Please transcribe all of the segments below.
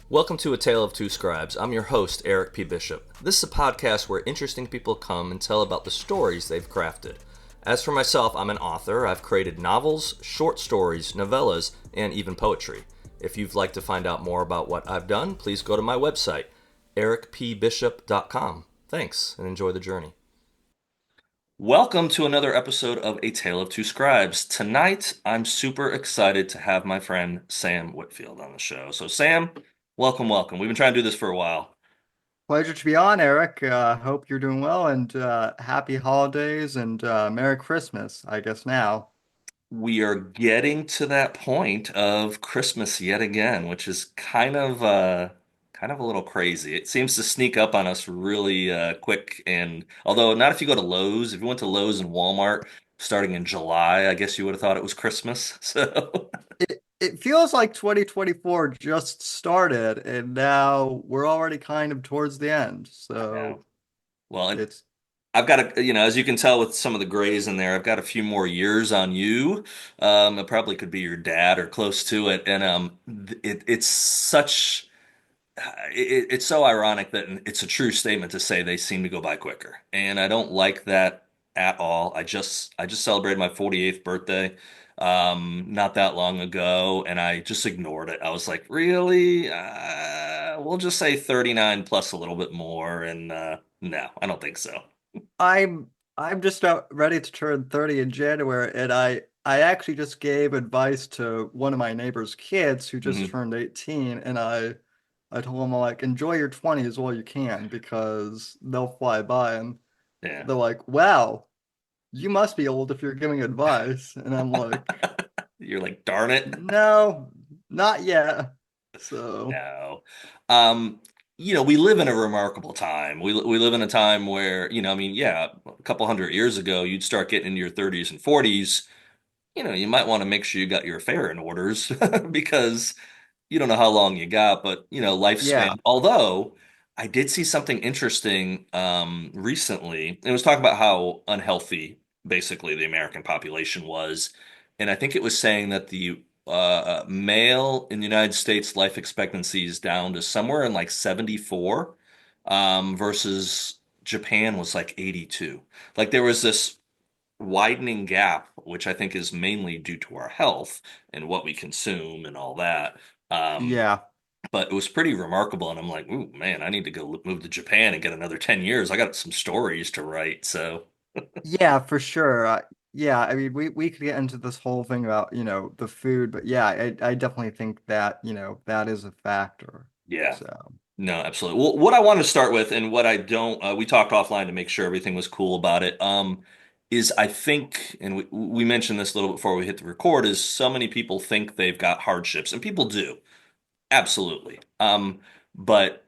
Welcome to A Tale of Two Scribes. I'm your host, Eric P. Bishop. This is a podcast where interesting people come and tell about the stories they've crafted. As for myself, I'm an author. I've created novels, short stories, novellas, and even poetry. If you'd like to find out more about what I've done, please go to my website, ericpbishop.com. Thanks, and enjoy the journey. Welcome to another episode of A Tale of Two Scribes. Tonight, I'm super excited to have my friend Sam Whitfield on the show. So, Sam, welcome. We've been trying to do this for a while. Pleasure to be on, Eric. Hope you're doing well and happy holidays and Merry Christmas, I guess now. We are getting to that point of Christmas yet again, which is kind of a little crazy. It seems to sneak up on us really quick. And although not if you go to Lowe's, if you went to Lowe's and Walmart starting in July, I guess you would have thought it was Christmas. So It feels like 2024 just started and now we're already kind of towards the end. I know. So Well, and it's I've got as you can tell with some of the grays in there, I've got a few more years on you. It probably could be your dad or close to it. And it's such it's so ironic that it's a true statement to say they seem to go by quicker, and I don't like that at all. I just celebrated my 48th birthday not that long ago, and I just ignored it. I was like, really? We'll just say 39 plus a little bit more, and no, I don't think so. I'm I'm just about ready to turn 30 in January and I actually just gave advice to one of my neighbor's kids who just Hmm. turned 18 and I told him like enjoy your 20s while you can because they'll fly by and Yeah. they're like, wow, you must be old if you're giving advice. And I'm like, You're like, darn it. no, not yet. So, No. Um, we live in a remarkable time. We live in a time where, I mean, yeah, a couple hundred years ago, you'd start getting into your 30s and 40s. You might want to make sure you got your affair in orders because you don't know how long you got, but yeah, lifespan. Although I did see something interesting recently. It was talking about how unhealthy basically the American population was, and I think it was saying that the male in the United States life expectancy is down to somewhere in like 74, versus Japan was like 82. Like there was this widening gap, which I think is mainly due to our health and what we consume and all that. Um, yeah, but it was pretty remarkable, and I'm like, ooh, man, I need to go move to Japan and get another 10 years. I got some stories to write. So, yeah, for sure. Yeah, I mean, we could get into this whole thing about, the food, but yeah, I definitely think that, that is a factor. yeah, So, no, absolutely. Well, what I want to start with and what I don't, we talked offline to make sure everything was cool about it. Is I think, and we mentioned this a little before we hit the record, is so many people think they've got hardships, and people do. Absolutely. But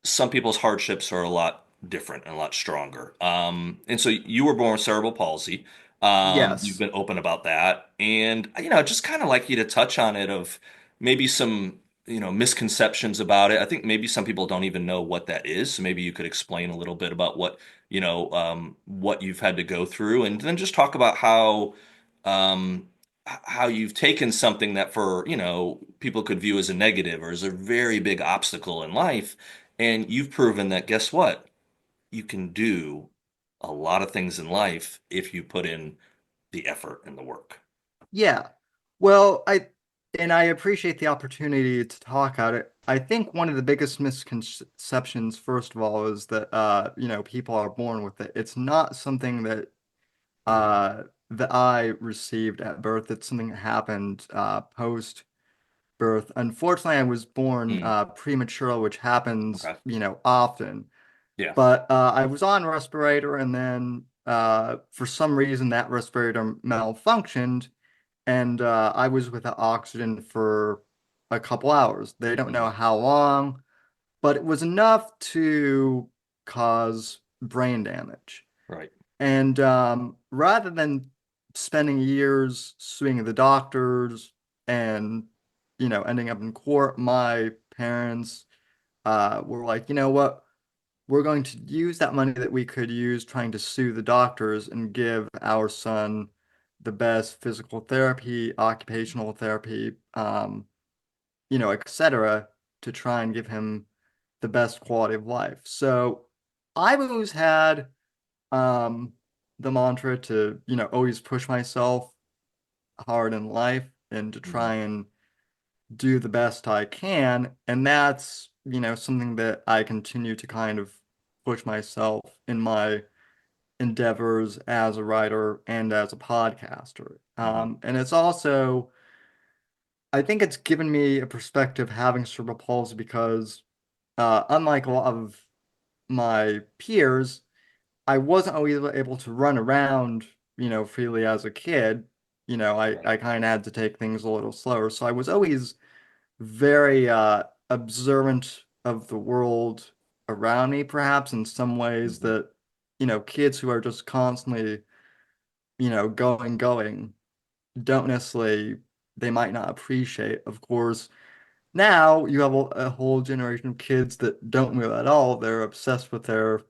some people's hardships are a lot different and a lot stronger. And so you were born with cerebral palsy. You've yes. been open about that. And, just kind of like you to touch on it of maybe some, misconceptions about it. I think maybe some people don't even know what that is. So maybe you could explain a little bit about what you've had to go through, and then just talk about um, how you've taken something that for, people could view as a negative or as a very big obstacle in life, and you've proven that, guess what? You can do a lot of things in life if you put in the effort and the work. Yeah. Well, I appreciate the opportunity to talk about it. I think one of the biggest misconceptions, first of all, is that people are born with it. It's not something that I received at birth. It's something that happened post birth. Unfortunately, I was born Mm, premature, which happens, okay. often. Yeah. But I was on respirator, and then for some reason that respirator malfunctioned, and I was without oxygen for a couple hours. They don't know Hmm. how long, but it was enough to cause brain damage. Right. And rather than spending years suing the doctors and, ending up in court, my parents were like, you know what? We're going to use that money that we could use trying to sue the doctors and give our son the best physical therapy, occupational therapy, etc. to try and give him the best quality of life. So I've always had um, the mantra to, always push myself hard in life and to Mhm. try and do the best I can. And that's, something that I continue to kind of push myself in my endeavors as a writer and as a podcaster. Mhm. And it's also, I think it's given me a perspective having cerebral palsy because, unlike a lot of my peers, I wasn't always able to run around, freely as a kid. Right. I kind of had to take things a little slower. So I was always very observant of the world around me, perhaps in some ways Mhm. that, kids who are just constantly, going, don't necessarily, they might not appreciate. Of course, now you have a whole generation of kids that don't move at all. They're obsessed with their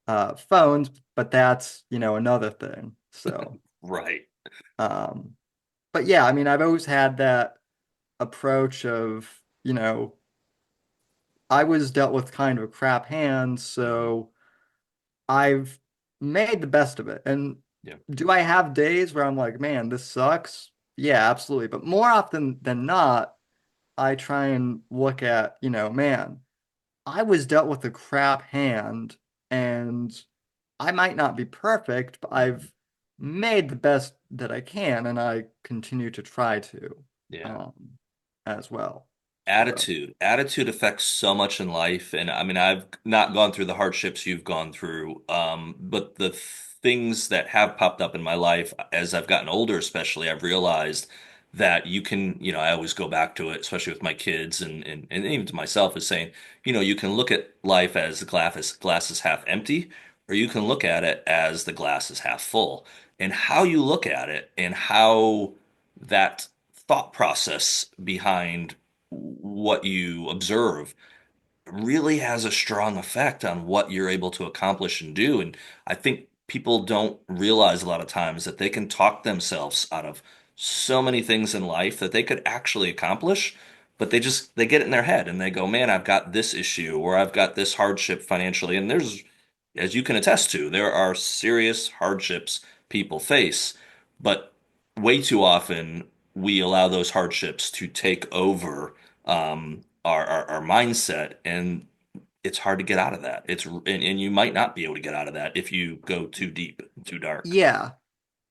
phones, but that's, another thing. So, Right. um, but yeah, I mean, I've always had that approach of, I was dealt with kind of a crap hand, Mhm. so I've made the best of it. And Yeah. do I have days where I'm like, man, this sucks? Yeah, absolutely. But more often than not, I try and look at, man, I was dealt with a crap hand and I might not be perfect, but Mhm. I've made the best that I can and I continue to try to Yeah. um, as well. So, Attitude affects so much in life, and I mean, I've not gone through the hardships you've gone through, but the things that have popped up in my life as I've gotten older, especially, I've realized that you can, I always go back to it, especially with my kids and even to myself, is saying, you can look at life as the glass is half empty, or you can look at it as the glass is half full. And how you look at it and how that thought process behind what you observe really has a strong effect on what you're able to accomplish and do. And I think people don't realize a lot of times that they can talk themselves out of so many things in life that they could actually accomplish, but they get it in their head and they go, "Man, I've got this issue or I've got this hardship financially." And there's, as you can attest to, there are serious hardships people face, but way too often we allow those hardships to take over our mindset, and it's hard to get out of that. And you might not be able to get out of that if you go too deep, too dark. yeah,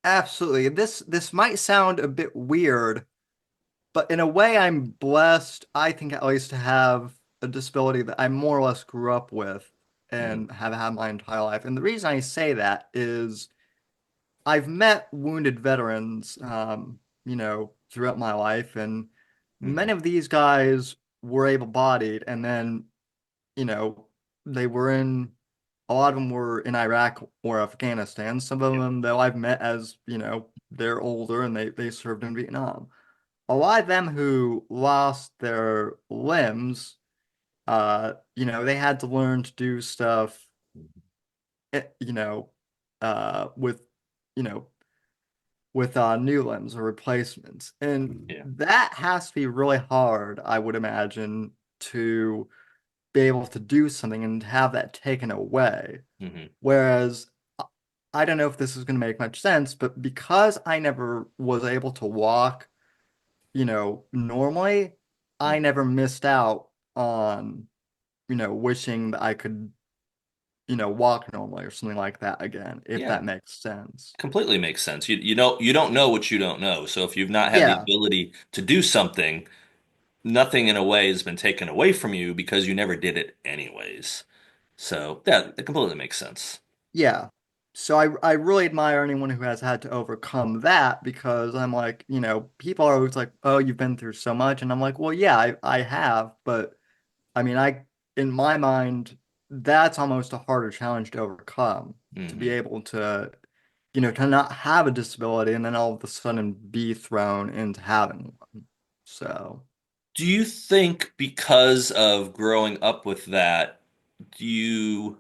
absolutely. This might sound a bit weird, but in a way I'm blessed, I think at least to have a disability that I more or less grew up with Mm-hmm. and have had my entire life. And the reason I say that is I've met wounded veterans, throughout my life, and Mm-hmm. many of these guys were able-bodied, and then, you know, they were in, a lot of them were in Iraq or Afghanistan. Some of Yep. them, though, I've met as, they're older and they served in Vietnam. A lot of them who lost their limbs, they had to learn to do stuff, eh, you know, with, you know, new limbs or replacements. And Yeah. that has to be really hard, I would imagine, to be able to do something and have that taken away. Mm-hmm. Whereas I don't know if this is going to make much sense, but because I never was able to walk, normally, I Mm-hmm. never missed out on, wishing that I could, walk normally or something like that again, if Yeah. that makes sense. Completely makes sense. You don't know what you don't know. So if you've not had the Yeah. ability to do something, nothing in a way has been taken away from you because you never did it anyways. So yeah, it completely makes sense. Yeah. So I really admire anyone who has had to overcome that because I'm like, people are always like, "Oh, you've been through so much." And I'm like, "Well, yeah, I have, but I mean, in my mind, that's almost a harder challenge to overcome, to be Hmm. able to, to not have a disability and then all of a sudden be thrown into having one." So, Do you think because of growing up with that, do you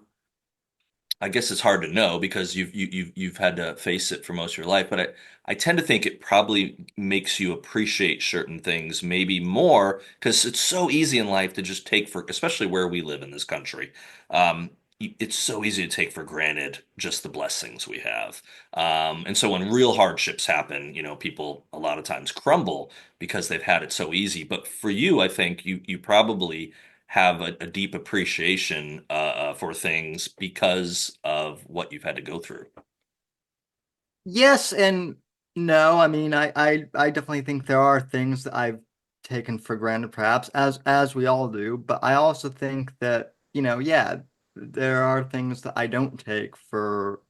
I guess it's hard to know because you've had to face it for most of your life, but I tend to think it probably makes you appreciate certain things maybe more because it's so easy in life to just take for, especially where we live in this country. It's so easy to take for granted just the blessings we have. And so when real hardships happen, people a lot of times crumble because they've had it so easy. But for you, I think you probably have a deep appreciation for things because of what you've had to go through. Yes and no. I mean, I definitely think there are things that I've taken for granted, perhaps, as we all do. But I also think that, yeah, there are things that I don't take for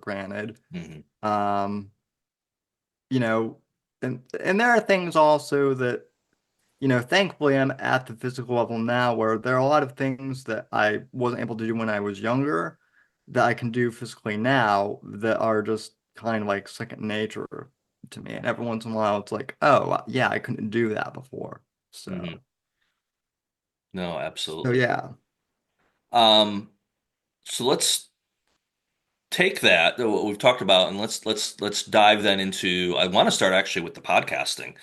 granted. Hmm. Um, you know, and there are things also that, thankfully I'm at the physical level now where there are a lot of things that I wasn't able to do when I was younger that I can do physically now that are just kind of like second nature to me. And every once in a while it's like, oh, yeah, I couldn't do that before. Hmm. So, No, so absolutely. yeah. Um, so let's take that what we've talked about and let's dive then into I want to start actually with the podcasting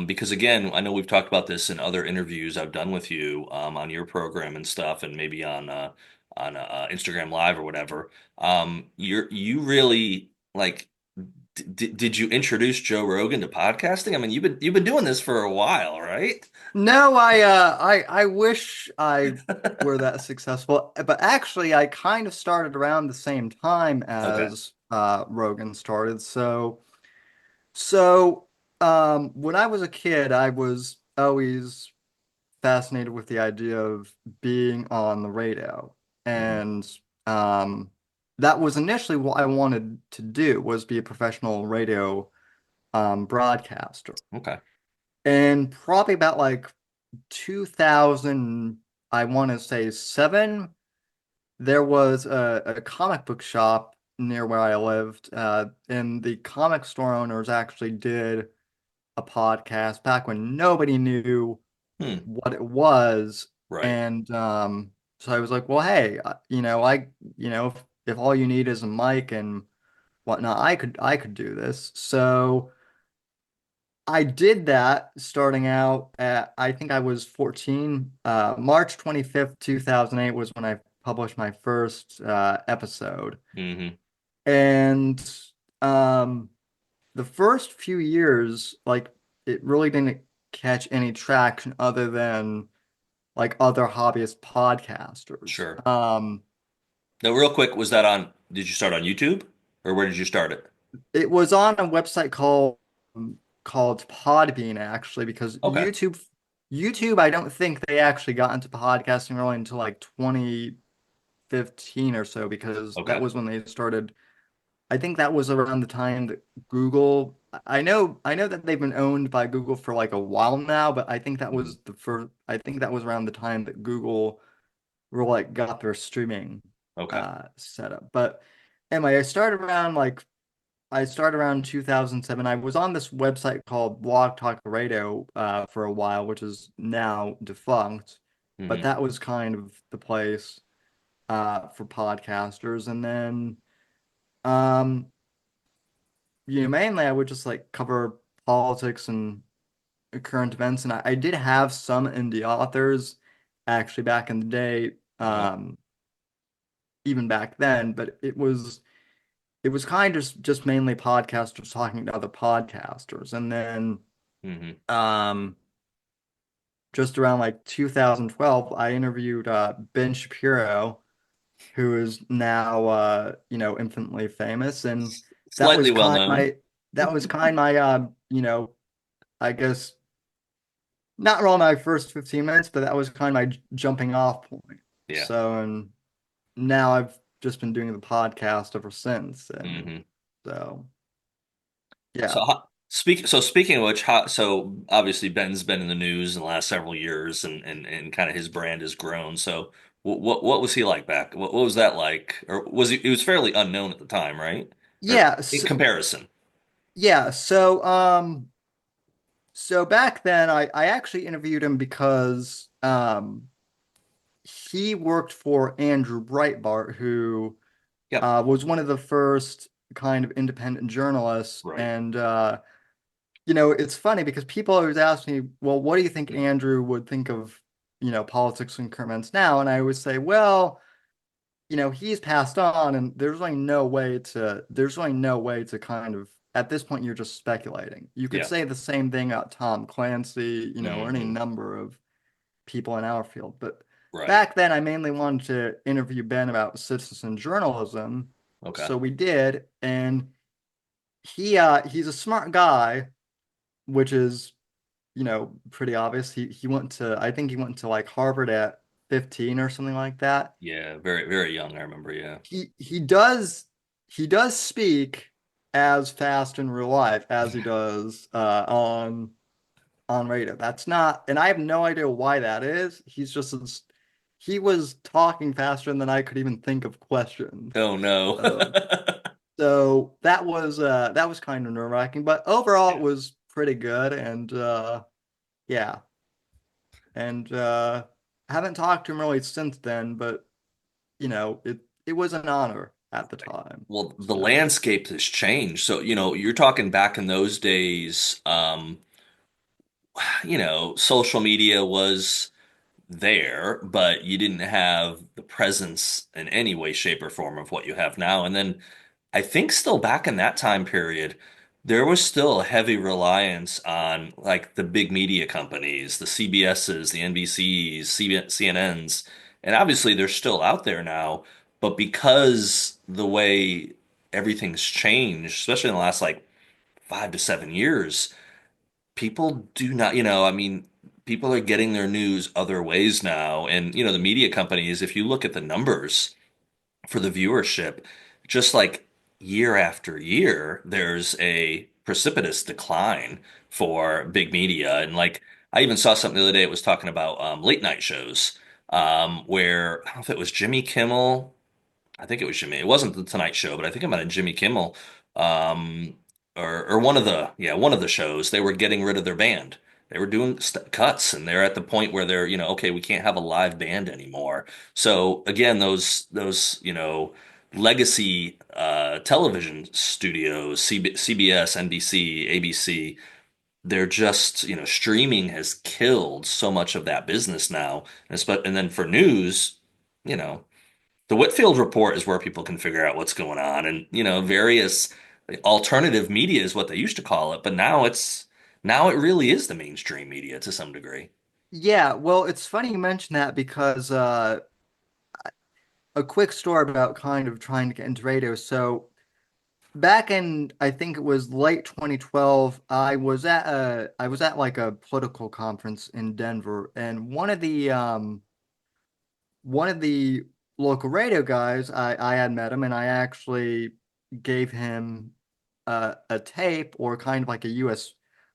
because again I know we've talked about this in other interviews I've done with you on your program and stuff and maybe on Instagram Live or whatever you really like did you introduce Joe Rogan to podcasting? I mean you've been doing this for a while, right? No, I wish I were that successful, but actually I kind of started around the same time Okay. as Rogan started. So, when I was a kid, I was always fascinated with the idea of being on the radio. Hmm. And um, that was initially what I wanted to do was be a professional radio broadcaster. Okay. And probably about like 2000, I want to say 7, there was a comic book shop near where I lived. And the comic store owners actually did a podcast back when nobody knew Hmm. what it was. Right. And so I was like, well, hey, if all you need is a mic and whatnot, I could do this. So I did that starting out at, I think I was 14. March 25th, 2008 was when I published my first episode. Hmm. And um, the first few years, like, it really didn't catch any traction other than like other hobbyist podcasters. Sure. Now real quick, was that on did you start on YouTube or where did you start it? It was on a website called Podbean actually, because Okay. YouTube I don't think they actually got into podcasting really until like 2015 or so, because that Okay. was when they started. I think that was around the time that Google, I know that they've been owned by Google for like a while now, but Mhm. I think that was around the time that Google were like got their streaming Okay. set up. But anyway, I started around 2007. I was on this website called Blog Talk Radio for a while, which is now defunct, but Hmm. that was kind of the place for podcasters. And then um, mainly I would just like cover politics and current events, and I did have some indie authors actually back in the day, Uh-huh. even back then, but it was kind of just mainly podcasters talking to other podcasters. And then Hmm. um just around like 2012 I interviewed Ben Shapiro, who is now infinitely famous. And that was Slightly well kind of known. my that was kind of my I guess not really my first 15 minutes, but that was kind of my jumping off point. Yeah. So, and now I've just been doing the podcast ever since. And Hmm. so So yeah. speaking of which, so obviously Ben's been in the news in the last several years and kind of his brand has grown. So what was he like back? What was that like? Or was he was fairly unknown at the time, right? Or Yeah, in so, comparison. yeah, so back then I actually interviewed him because he worked for Andrew Breitbart, who Yep. was one of the first kind of independent journalists. Right. And it's funny because people always ask me, well, what do you think Andrew would think of, politics and current events now? And I always say, well, he's passed on, and there's really no way to kind of, at this point, you're just speculating. You could Yeah. say the same thing about Tom Clancy, or any Hmm. number of people in our field. But Right. back then, I mainly wanted to interview Ben about citizen journalism. Okay. So we did, and he's a smart guy, which is, pretty obvious. I think he went to like Harvard at 15 or something like that. Yeah. Very, very young. I remember. Yeah. He does speak as fast in real life as he does on radio. That's not, and I have no idea why that is. He was talking faster than I could even think of questions. Oh no. So, so that was kind of nerve-wracking, but overall it Yeah. was pretty good. And yeah, and haven't talked to him really since then, but it was an honor at the time. Well, the So landscape has changed. So, you're talking back in those days, social media was there, but you didn't have the presence in any way, shape, or form of what you have now. And then I think still back in that time period, there was still a heavy reliance on like the big media companies, the CBSs, the NBCs, CNNs, and obviously they're still out there now. But because the way everything's changed, especially in the last like 5 to 7 years, people do not, I mean, people are getting their news other ways now. And, the media companies, if you look at the numbers for the viewership, just like year after year, there's a precipitous decline for big media. And like, I even saw something the other day, it was talking about late night shows, where I don't know if it was Jimmy Kimmel. I think it was Jimmy. It wasn't the Tonight Show, but I think it might have Jimmy Kimmel, um, or one of the shows. They were getting rid of their band. They were doing cuts, and they're at the point where they're, okay, we can't have a live band anymore. So again, those legacy television studios, CBS, NBC, ABC, they're just, streaming has killed so much of that business now. And then for news, you know. The Whitfield report is where people can figure out what's going on, and various alternative media is what they used to call it, but now it really is the mainstream media to some degree. yeah, well, it's funny you mention that because a quick story about kind of trying to get into radio. So back in, I think it was late 2012, I was at like a political conference in Denver, and one of the local radio guys, I had met him, and I actually gave him a tape, or kind of like a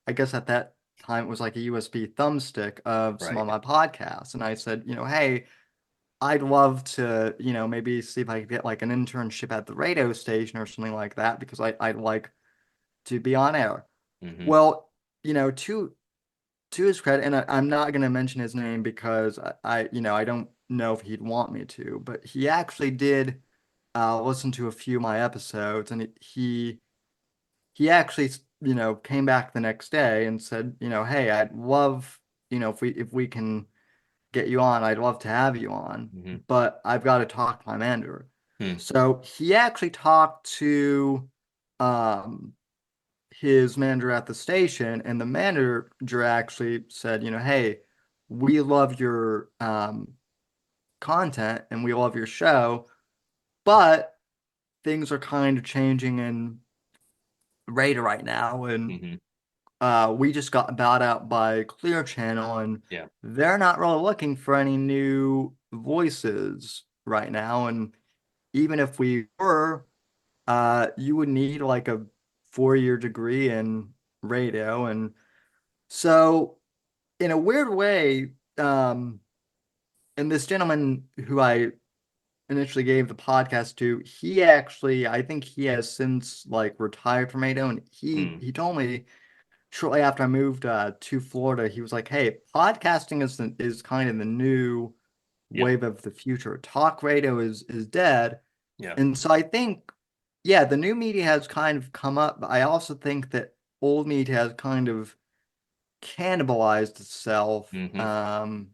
I guess at that time it was like a USB thumbstick of some Right. of my podcasts. And I said, hey, I'd love to, maybe see if I could get like an internship at the radio station or something like that, because I'd like to be on air. Hmm. Well, to his credit, and I'm not going to mention his name because I don't know if he'd want me to, but he actually did listen to a few of my episodes, and he actually, came back the next day and said, hey, I'd love, if we can get you on, I'd love to have you on, Hmm. but I've got to talk to my manager. Hmm. So he actually talked to um his manager at the station, and the manager actually said, hey, we love your content and we love your show, but things are kind of changing in radar right now, and Hmm. we just got bought out by Clear Channel, and Yeah. they're not really looking for any new voices right now. And even if we were, you would need like a 4-year degree in radio. And so, in a weird way, and this gentleman who I initially gave the podcast to, he actually, I think he has since like retired from radio, and he Hmm. he told me shortly after I moved to Florida, he was like, "Hey, podcasting is kind of the new Yep. wave of the future. Talk radio is dead, Yeah. And so I think, yeah, the new media has kind of come up, but I also think that old media has kind of cannibalized itself, Hmm.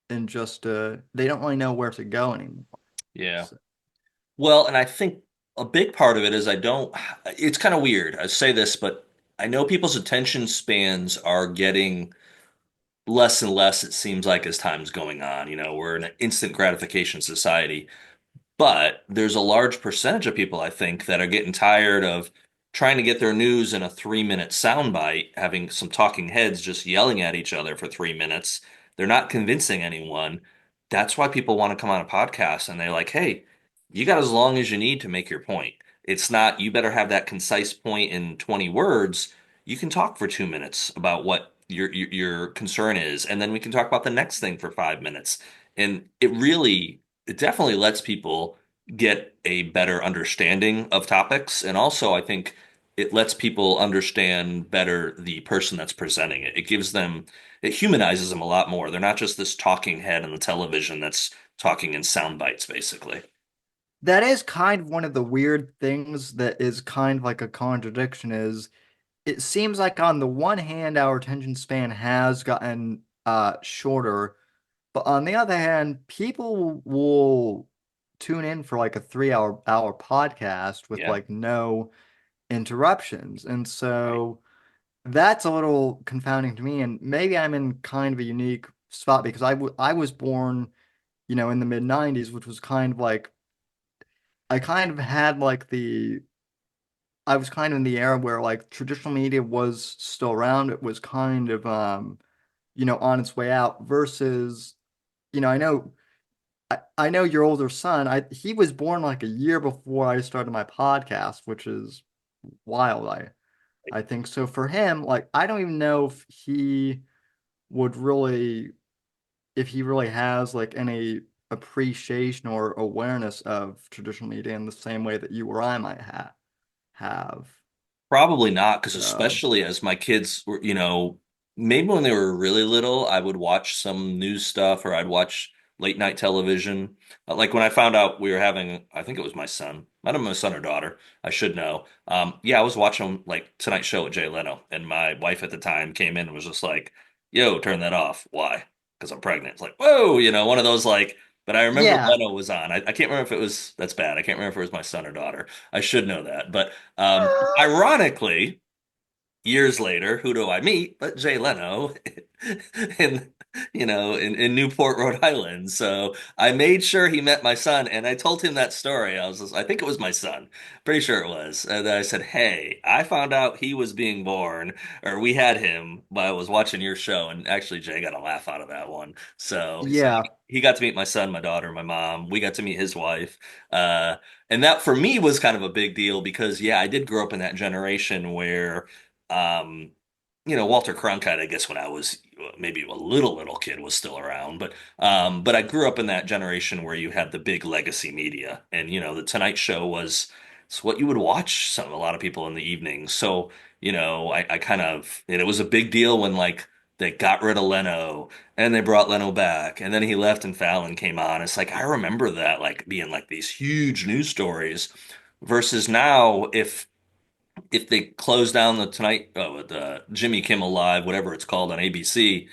and just they don't really know where to go anymore. Yeah. So, Well, and I think a big part of it is I don't, it's kind of weird. I say this, but I know people's attention spans are getting less and less, it seems like, as time's going on. We're in an instant gratification society. But there's a large percentage of people, I think, that are getting tired of trying to get their news in a 3-minute soundbite, having some talking heads just yelling at each other for 3 minutes. They're not convincing anyone. That's why people want to come on a podcast and they're like, hey, you got as long as you need to make your point. It's not, you better have that concise point in 20 words. You can talk for 2 minutes about what your concern is, and then we can talk about the next thing for 5 minutes. And it definitely lets people get a better understanding of topics. And also, I think it lets people understand better the person that's presenting it. It humanizes them a lot more. They're not just this talking head on the television that's talking in sound bites, basically. that is kind of one of the weird things that is kind of like a contradiction is it seems like on the one hand our attention span has gotten shorter, but on the other hand, people will tune in for like a 3 hour podcast with Yeah, like no interruptions. And right. so that's a little confounding to me. And maybe I'm in kind of a unique spot because I was born, in the mid 90s, which was kind of like I kind of had like I was kind of in the era where like traditional media was still around. It was kind of on its way out versus, I know I know your older son. He was born like a year before I started my podcast, which is wild. I think so for him, like I don't even know would really if he really has like any appreciation or awareness of traditional media in the same way that you or I might have. Probably not, because So especially as my kids were, maybe when they were really little, I would watch some news stuff or I'd watch late night television. Like when I found out we were having, I think it was my son, might have been my son or daughter, I should know. Yeah, I was watching like Tonight Show with Jay Leno, and my wife at the time came in and was just like, "Yo, turn that off." Why? Because I'm pregnant. It's like, whoa, one of those like. But I remember yeah. Leno was on. I can't remember if it was that's bad. I can't remember if it was my son or daughter. I should know that, but. Ironically, years later, who do I meet but Jay Leno in in Newport, Rhode Island. So I made sure he met my son, and I told him that story. I think it was my son, pretty sure it was. And I said, "Hey, I found out he was being born, or we had him, while I was watching your show." And actually, Jay got a laugh out of that one. So Yeah. he got to meet my son, my daughter, my mom. We got to meet his wife. Uh, and that for me was kind of a big deal because, yeah, I did grow up in that generation where um, Walter Cronkite, I guess when I was maybe a little kid was still around, but I grew up in that generation where you had the big legacy media, and the Tonight Show was it's what you would watch a lot of people in the evenings. So I kind of and it was a big deal when like they got rid of Leno and they brought Leno back, and then he left and Fallon came on. It's like I remember that like being like these huge news stories versus now if they close down the Tonight, the Jimmy Kimmel Live, whatever it's called on ABC,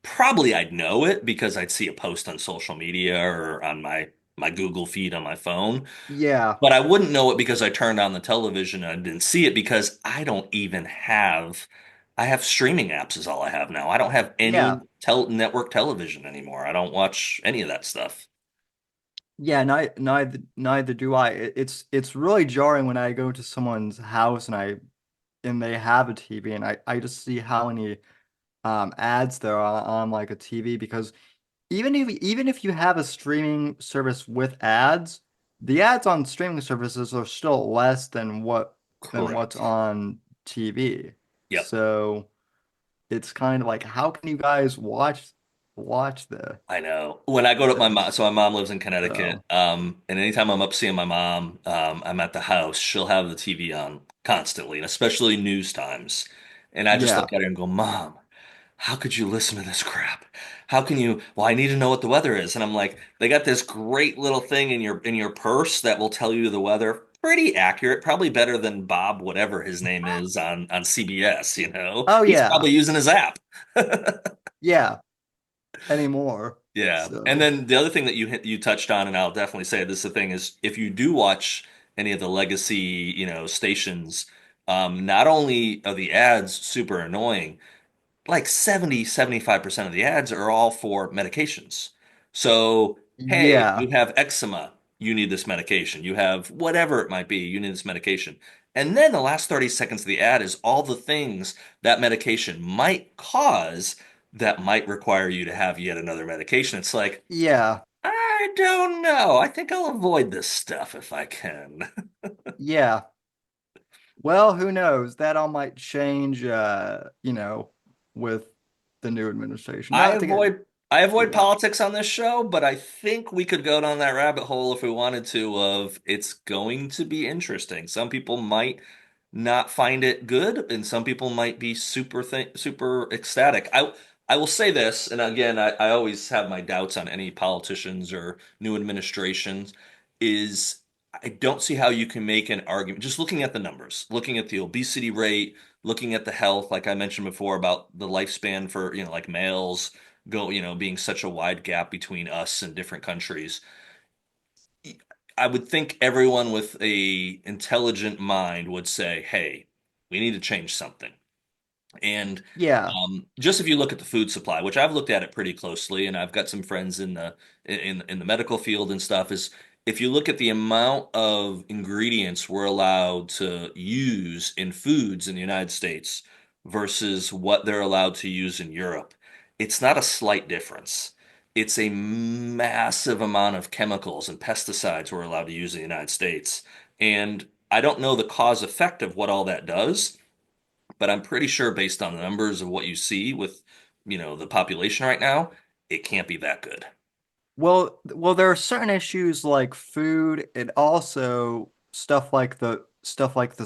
probably I'd know it because I'd see a post on social media or on my Google feed on my phone. Yeah. But I wouldn't know it because I turned on the television and I didn't see it because I don't even have. I have streaming apps is all I have now. I don't have Yeah. any network television anymore. I don't watch any of that stuff. Yeah, neither do I. It's really jarring when I go to someone's house and they have a TV and I just see how many ads there are on like a TV because even if you have a streaming service with ads, the ads on streaming services are still less than what's Correct. on TV. Yep. So it's kind of like how can you guys watch I know. When I go to my this? mom, so my mom lives in Connecticut, So and anytime I'm up seeing my mom, I'm at the house, she'll have the TV on constantly, and especially news times. And I just yeah. look at her and go, Mom, how could you listen to this crap? how can you, well, I need to know what the weather is. And I'm like, they got this great little thing in your purse that will tell you the weather. Pretty accurate, probably better than Bob, whatever his name is on CBS, you know. Oh He's yeah, probably using his app. yeah, anymore. Yeah. And So then the other thing that you touched on, and I'll definitely say this is the thing, is if you do watch any of the legacy, stations, not only are the ads super annoying, like 75% of the ads are all for medications. So, hey, yeah, you have eczema, you need this medication. You have whatever it might be, you need this medication. And then the last 30 seconds of the ad is all the things that medication might cause that might require you to have yet another medication. It's like, yeah, I don't know. I think I'll avoid this stuff if I can. yeah. Well, who knows? That all might change, with the new administration. I Not to get, avoid I avoid yeah, politics on this show, but I think we could go down that rabbit hole if we wanted to of it's going to be interesting. Some people might not find it good, and some people might be super ecstatic. I will say this, and again, I always have my doubts on any politicians or new administrations, is I don't see how you can make an argument just looking at the numbers, looking at the obesity rate, looking at the health, like I mentioned before about the lifespan for, like males being such a wide gap between us and different countries. I would think everyone with a intelligent mind would say, "Hey, we need to change something." And yeah, just if you look at the food supply, which I've looked at it pretty closely, and I've got some friends in the medical field and stuff, is if you look at the amount of ingredients we're allowed to use in foods in the United States versus what they're allowed to use in Europe, it's not a slight difference. It's a massive amount of chemicals and pesticides we're allowed to use in the United States. And I don't know the cause effect of what all that does, but I'm pretty sure based on the numbers of what you see with, the population right now, it can't be that good. well, there are certain issues like food and also stuff like the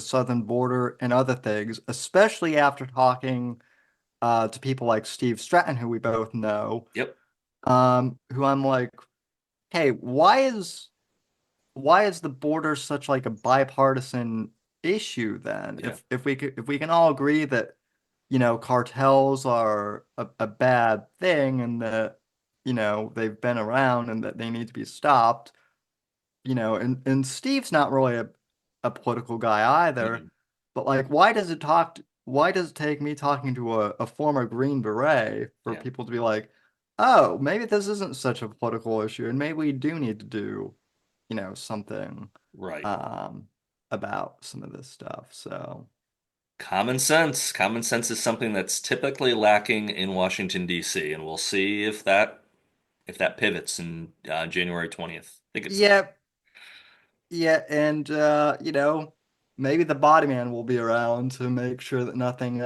southern border and other things, especially after talking to people like Steve Stratton, who we both know, Yep. who I'm like, hey, why is the border such like a bipartisan issue then? Yeah. If we can all agree that, cartels are a bad thing and that, they've been around and that they need to be stopped, and Steve's not really a political guy either, Mhm. but like why does it take me talking to a former Green Beret for Yeah. people to be like, oh, maybe this isn't such a political issue and maybe we do need to do, something Right. um about some of this stuff. So Common sense. Common sense is something that's typically lacking in Washington, D.C., and we'll see if that pivots in January 20th. I think it's yeah, yeah, and maybe the body man will be around to make sure that nothing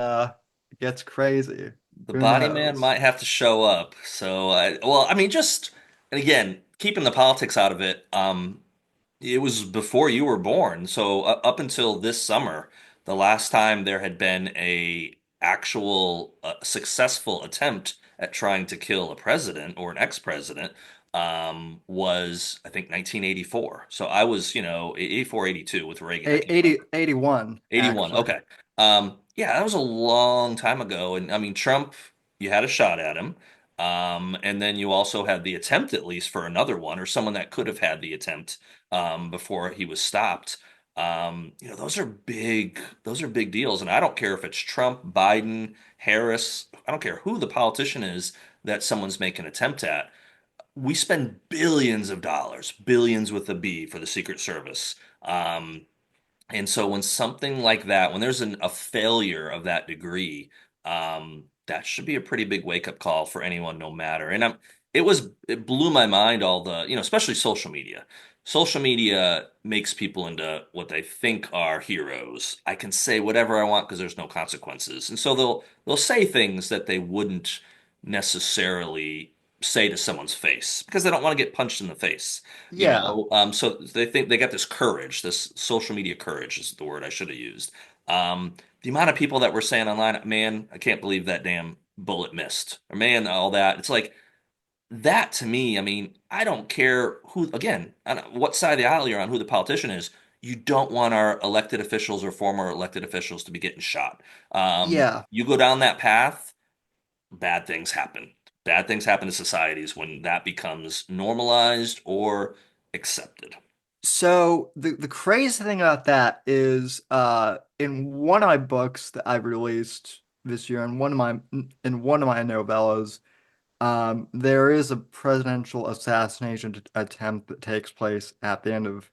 gets crazy. the Who body man knows? might have to show up. So, well, I mean, just and again, keeping the politics out of it. It was before you were born. So up until this summer, the last time there had been a actual successful attempt at trying to kill a president or an ex-president was I think 1984. So I was, 84, 82 with Reagan. I can't remember. 81 81. actually. Okay. Yeah, that was a long time ago. And I mean, Trump, you had a shot at him. And then you also had the attempt, at least, for another one, or someone that could have had the attempt before he was stopped. Those are big deals. And I don't care if it's Trump, Biden, Harris, I don't care who the politician is that someone's making an attempt at. We spend billions of dollars, billions with a B for the Secret Service. And so when something like that, when there's a failure of that degree, that should be a pretty big wake up call for anyone, no matter. And it blew my mind all the, especially social media. Social media makes people into what they think are heroes. I can say whatever I want because there's no consequences. And so they'll say things that they wouldn't necessarily say to someone's face because they don't want to get punched in the face. Yeah. So they think they got this courage, this social media courage is the word I should have used. The amount of people that were saying online, man, I can't believe that damn bullet missed, or man, all that. It's like, that to me, I mean, I don't care who, again, on what side of the aisle you're on, who the politician is. You don't want our elected officials or former elected officials to be getting shot. Yeah. You go down that path, bad things happen. Bad things happen to societies when that becomes normalized or accepted. So the crazy thing about that is in one of my books that I've released this year and one of my novellas, there is a presidential assassination attempt that takes place at the end of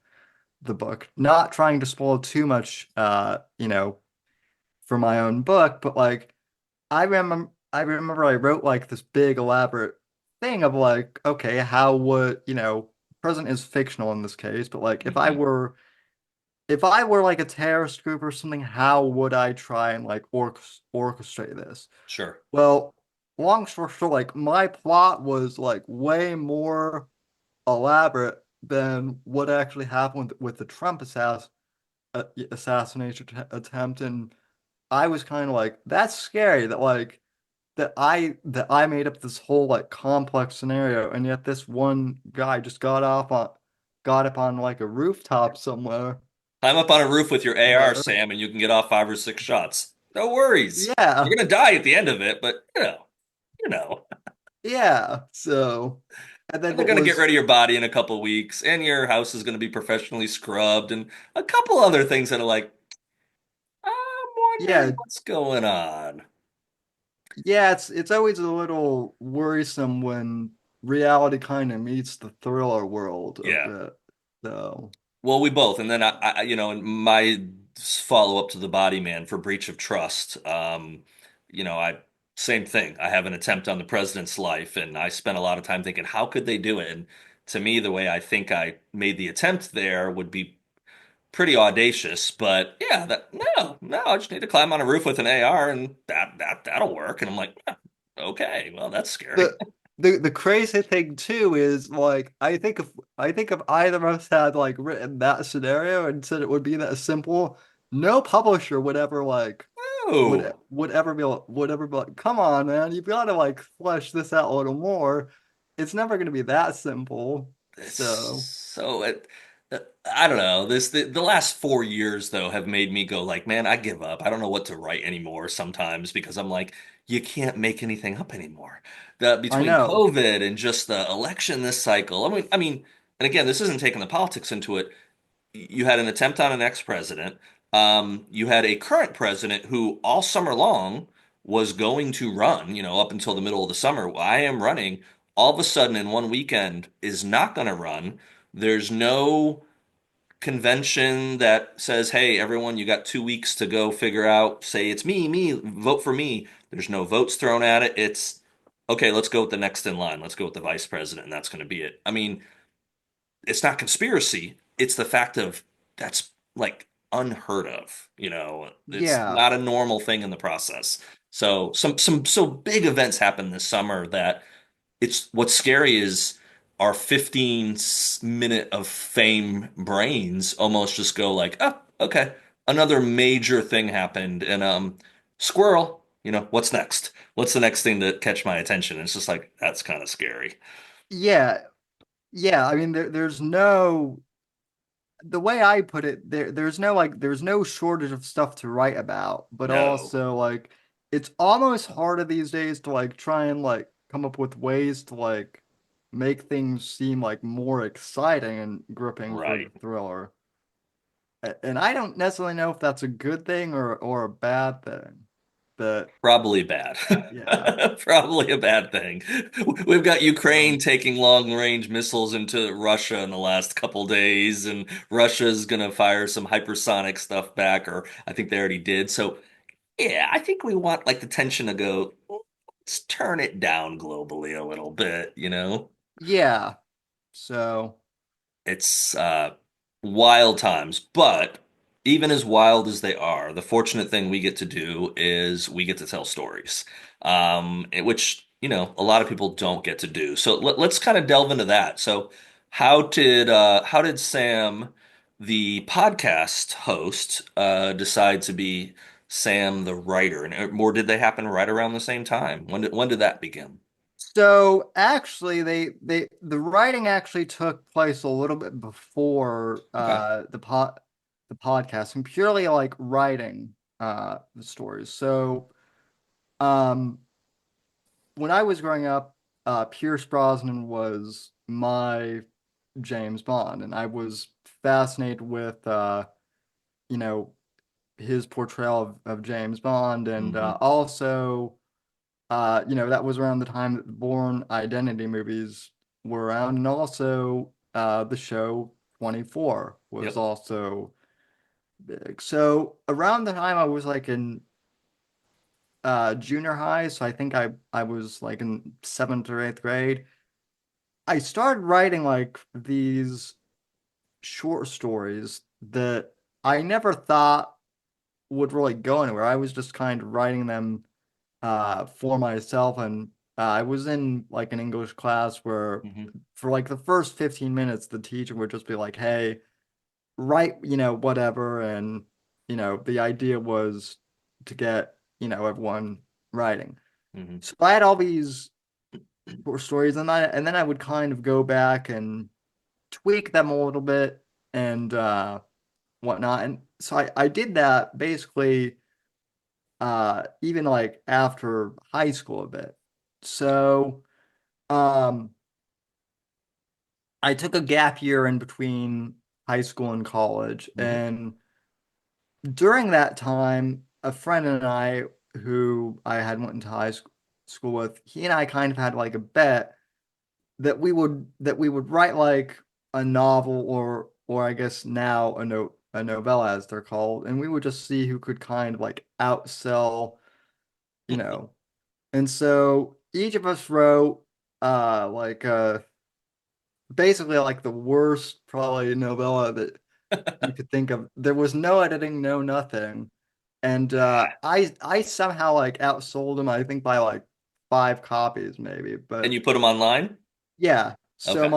the book. Not trying to spoil too much for my own book, but like I remember I wrote like this big elaborate thing of like, okay, how would, president is fictional in this case, but like Hmm. if I were like a terrorist group or something, how would I try and like orchestrate this? Sure. Well, long story short, like my plot was like way more elaborate than what actually happened with the Trump assassination attempt, and I was kind of like, that's scary that like that I made up this whole like complex scenario, and yet this one guy just got up on like a rooftop somewhere. Climb up on a roof with your AR, Where, Sam, and you can get off 5 or 6 shots. No worries. yeah, You're gonna die at the end of it, but you know. yeah. So, and then And they're what gonna get was, rid of your body in a couple of weeks, and your house is gonna be professionally scrubbed, and a couple other things that are like, I'm wondering yeah, what's going on. yeah. It's always a little worrisome when reality kind of meets the thriller world a Yeah. bit. So, Well, we both, and then in my follow up to the body man for breach of trust, I same thing. I have an attempt on the president's life, and I spent a lot of time thinking, how could they do it? And to me, the way I think I made the attempt there would be pretty audacious. But yeah, no, I just need to climb on a roof with an AR, and that'll work. And I'm like, okay, well, that's scary. the the crazy thing too is like I think if either of us had like written that scenario and said it would be that simple, no publisher would ever like Oh. would ever be like, come on, man, you've got to like flesh this out a little more. It's never gonna be that simple. It's So so I don't know. The last 4 years though have made me go like, man, I give up. I don't know what to write anymore sometimes because I'm like, you can't make anything up anymore. The I between know. COVID and just the election this cycle. I mean, and again, this isn't taking the politics into it. You had an attempt on an ex-president. You had a current president who all summer long was going to run, up until the middle of the summer. I am running. All of a sudden, in one weekend, is not going to run. There's no convention that says, hey, everyone, you got 2 weeks to go figure out, say it's me, vote for me. There's no votes thrown at it. It's okay, let's go with the next in line. Let's go with the vice president, and that's going to be it. I mean, it's not conspiracy. It's the fact of that's like unheard of. It's Yeah. not a normal thing in the process. So some so big events happen this summer that it's what's scary is our 15-minute of fame brains almost just go like, oh, okay, another major thing happened, and squirrel. What's next? What's the next thing to catch my attention? And it's just like that's kind of scary. Yeah. Yeah. I mean there's no the way I put it, there's no shortage of stuff to write about, but No, also like it's almost harder these days to like try and like come up with ways to like make things seem like more exciting and gripping for the right. thriller. And I don't necessarily know if that's a good thing or a bad thing. But Probably bad. yeah. Probably a bad thing. We've got Ukraine So taking long-range missiles into Russia in the last couple days, and Russia's gonna fire some hypersonic stuff back, or I think they already did. So, yeah, I think we want like the tension to go, let's turn it down globally a little bit. yeah. So It's wild times, but even as wild as they are, the fortunate thing we get to do is we get to tell stories, which a lot of people don't get to do. So let's kind of delve into that. So how did Sam, the podcast host, decide to be Sam the writer, or did they happen right around the same time? When did that begin? So actually, the writing actually took place a little bit before Okay. the podcast, and purely like writing the stories. So um, when I was growing up, Pierce Brosnan was my James Bond, and I was fascinated with you know his portrayal of James Bond, and Hmm. also. That was around the time that the Bourne Identity movies were around, and also the show 24 was Yep. also big. So around the time I was like in junior high, so I think I was like in seventh or eighth grade, I started writing like these short stories that I never thought would really go anywhere. I was just kind of writing them for myself. And I was in like an English class where Hmm. for like the first 15 minutes, the teacher would just be like, hey, write, whatever. And, the idea was to get, everyone writing. Hmm. So I had all these short stories, and then I would kind of go back and tweak them a little bit and whatnot. And so I did that basically even like after high school a bit. So um I took a gap year in between high school and college, Hmm. and during that time a friend and I who I had went into school with, he and I kind of had like a bet that we would write like a novel, or I guess now a novella as they're called, and we would just see who could kind of like outsell, you know. And so each of us wrote like basically like the worst probably novella that you could think of. There was no editing, no nothing. And I somehow like outsold him, I think by like 5 copies maybe. And But you put them online? yeah, Okay.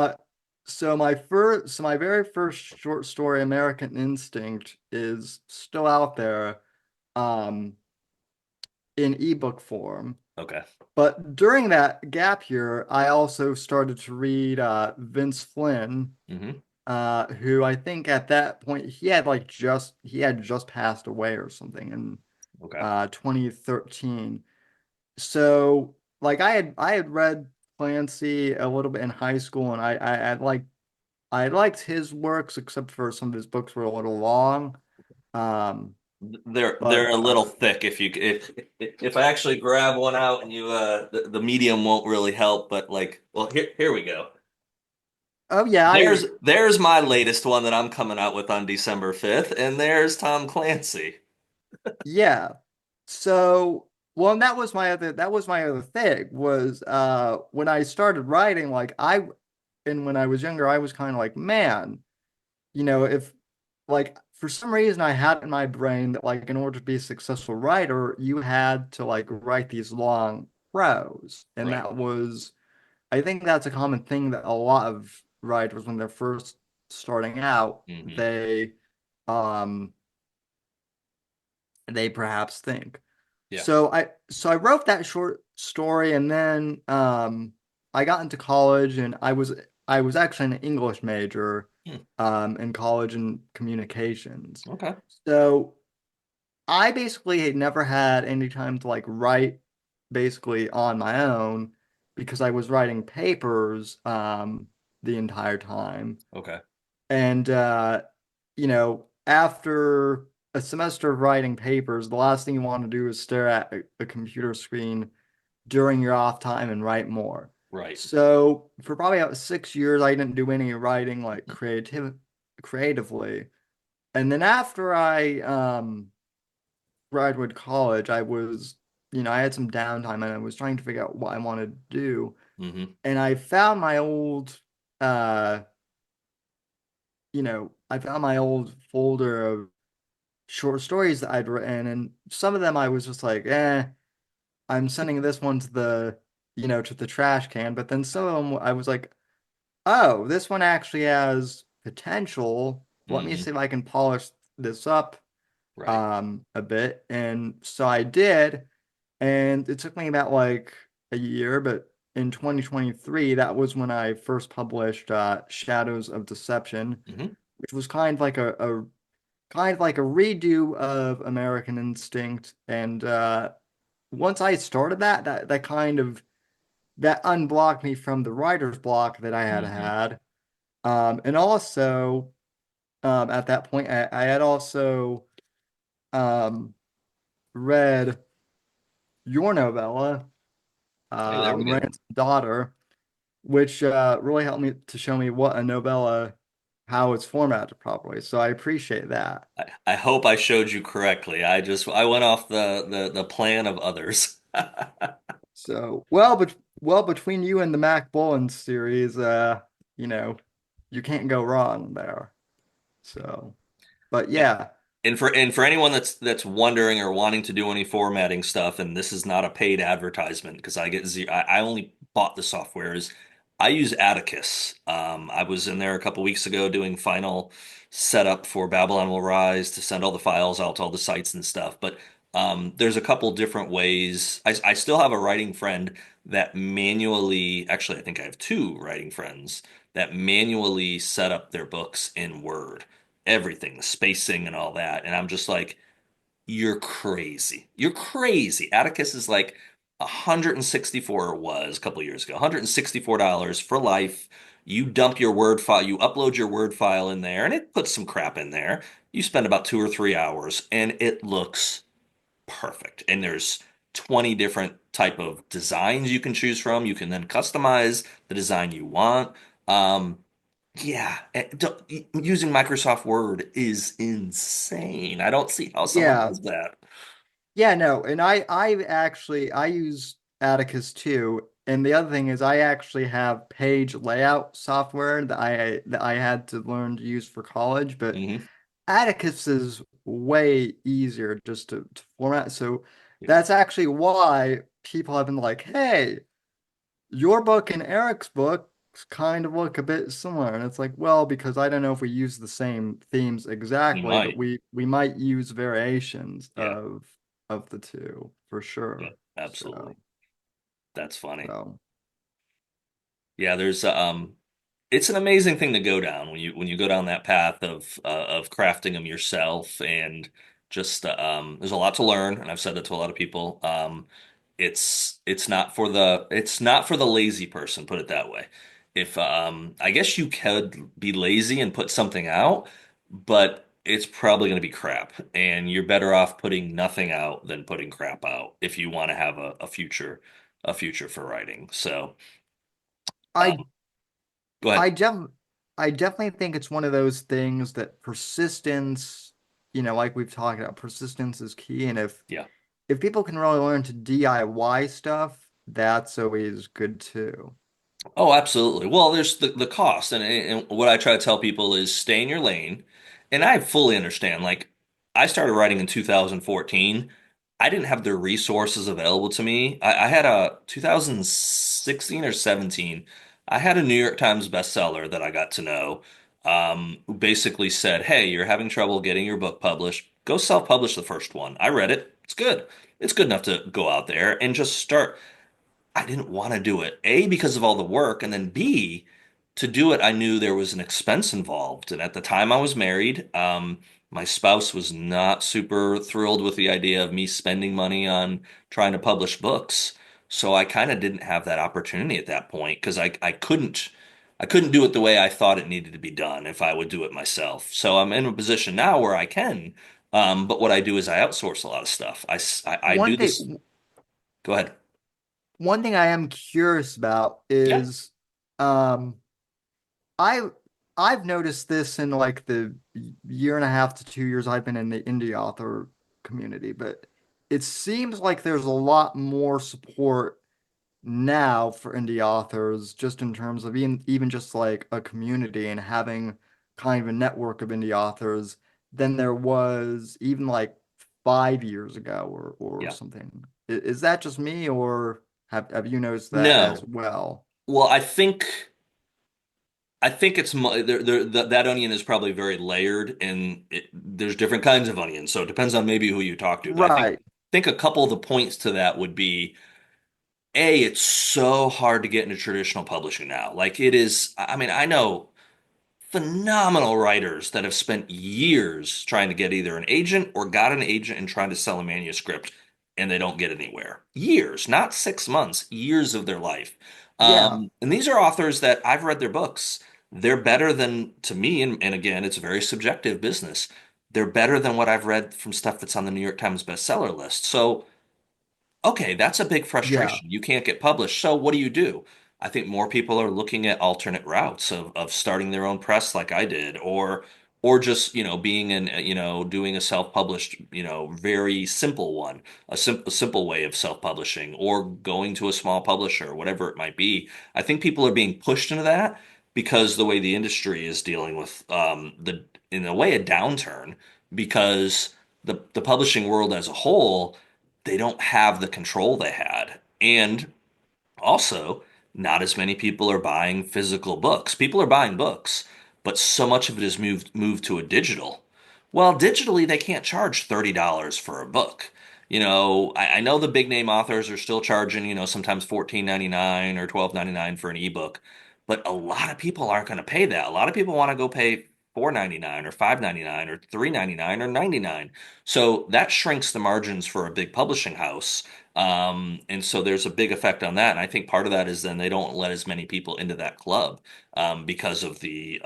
so my very first short story, American Instinct, is still out there um in ebook form. Okay. But during that gap year, I also started to read Vince Flynn, Hmm. who I think at that point he had just passed away or something in Okay. 2013. So like I had read Clancy a little bit in high school, and I liked his works except for some of his books were a little long. Um, They're but a little thick if I actually grab one out and you the medium won't really help, but like, well, here we go. oh yeah, There's my latest one that I'm coming out with on December 5th, and there's Tom Clancy. yeah. So, well, and that was my other thing was when I started writing, and when I was younger, I was kind of like, man, if like for some reason I had in my brain that like in order to be a successful writer, you had to like write these long prose. And Right. I think that's a common thing that a lot of writers when they're first starting out, Hmm. um they perhaps think. Yeah. So I wrote that short story, and then I got into college, and I was actually an English major Hmm. in college in communications. Okay. So I basically had never had any time to like write basically on my own because I was writing papers the entire time. Okay. And after a semester of writing papers, the last thing you want to do is stare at a computer screen during your off time and write more. Right. So for probably about 6 years, I didn't do any writing like creatively. And then after I graduated college, I had some downtime, and I was trying to figure out what I wanted to do. Hmm. And uh, I found my old folder of short stories that I'd written, and some of them I was just like, I'm sending this one to the trash can. But then some of them I was like, oh, this one actually has potential. Let me Hmm. see if I can polish this up Right. a bit. And so I did, and it took me about like a year, but in 2023, that was when I first published Shadows of Deception, Hmm. which was kind of like a kind of like a redo of American Instinct. And once I started that kind of that unblocked me from the writer's block that I had Hmm. had. And also at that point, I had also um, read your novella, Hey, there we go. Ransom Daughter, which really helped me to show me what a novella, how it's formatted properly. So I appreciate that. I hope I showed you correctly. I went off the plan of others. So well between you and the Mac Bullen series, you know, you can't go wrong there. So, but yeah, And for anyone that's wondering or wanting to do any formatting stuff, and this is not a paid advertisement because I only bought the software is I use Atticus. I was in there a couple weeks ago doing final setup for Babylon Will Rise to send all the files out to all the sites and stuff. But there's a couple different ways. I still have a writing friend that manually, actually, I think I have two writing friends that manually set up their books in Word, everything, the spacing and all that. And I'm just like, you're crazy. You're crazy. Atticus is like 164 or was a couple of years ago, $164 for life. You dump your Word file, you upload your Word file in there, and it puts some crap in there. You spend about 2 or 3 hours, and it looks perfect. And there's 20 different type of designs you can choose from. You can then customize the design you want. Um, yeah, using Microsoft Word is insane. I don't see how someone yeah, does that. yeah, no, and I use Atticus too. And the other thing is I actually have page layout software that I had to learn to use for college, but Hmm. Atticus is way easier just to format. So Yeah. that's actually why people have been like, hey, your book and Eric's book kind of look a bit similar. And it's like, well, because I don't know if we use the same themes We exactly, but might. we might use variations Yeah. of the two for Yeah. sure. Absolutely. So That's funny. so Yeah, it's an amazing thing to go down when you go down that path of crafting them yourself and just there's a lot to learn, and I've said that to a lot of people. It's not for the lazy person, put it that way. If I guess you could be lazy and put something out, but it's probably going to be crap, and you're better off putting nothing out than putting crap out if you want to have a future for writing. So. I Um, Go I ahead. def I definitely think it's one of those things that persistence, like we've talked about, persistence is key. And Yeah. if people can really learn to DIY stuff, that's always good too. Oh, absolutely. Well, there's the cost, and what I try to tell people is stay in your lane. And I fully understand. Like, I started writing in 2014. I didn't have the resources available to me. I had a 2016 or 17. I had a New York Times bestseller that I got to know, who basically said, "Hey, you're having trouble getting your book published. Go self-publish the first one." I read it. It's good. It's good enough to go out there and just start. I didn't want to do it. A, because of all the work, and then B, to do it, I knew there was an expense involved. And at the time I was married, my spouse was not super thrilled with the idea of me spending money on trying to publish books. So I kind of didn't have that opportunity at that point because I couldn't do it the way I thought it needed to be done if I would do it myself. So I'm in a position now where I can. But what I do is I outsource a lot of stuff. I One do this. thing Go ahead. one thing I am curious about Yeah. is um I I've noticed this in like the year and a half to 2 years I've been in the indie author community, but it seems like there's a lot more support now for indie authors, just in terms of even just like a community and having kind of a network of indie authors than there was even like 5 years ago or Yeah. something. Is that just me, or have you noticed that as No. well? Well, I think it's that onion is probably very layered, and there's different kinds of onions, so it depends on maybe who you talk to. But Right. think a couple of the points to that would be it's so hard to get into traditional publishing now. Like it is, I mean, I know phenomenal writers that have spent years trying to get either an agent or got an agent and trying to sell a manuscript and they don't get anywhere. Years, not 6 months, years of their life. Yeah, And these are authors that I've read their books. They're better than, to me, and again, it's a very subjective business. They're better than what I've read from stuff that's on the New York Times bestseller list. So okay, that's a big yeah, frustration. You can't get published. So what do you do? I think more people are looking at alternate routes of starting their own press like I did, or just, being doing a self-published, very simple one, a simple way of self-publishing, or going to a small publisher, whatever it might be. I think people are being pushed into that because the way the industry is dealing with in a way, a downturn because the publishing world as a whole they don't have the control they had. And also, not as many people are buying physical books. People are buying books, but so much of it is moved to a digital. Well, digitally, they can't charge $30 for a book. I know the big name authors are still charging, sometimes 14.99 or 12.99 for an ebook, but a lot of people aren't going to pay that. A lot of people want to go pay 4.99 or 5.99 or 3.99 or 99. So that shrinks the margins for a big publishing house. And so there's a big effect on that. And I think part of that is then they don't let as many people into that club because of the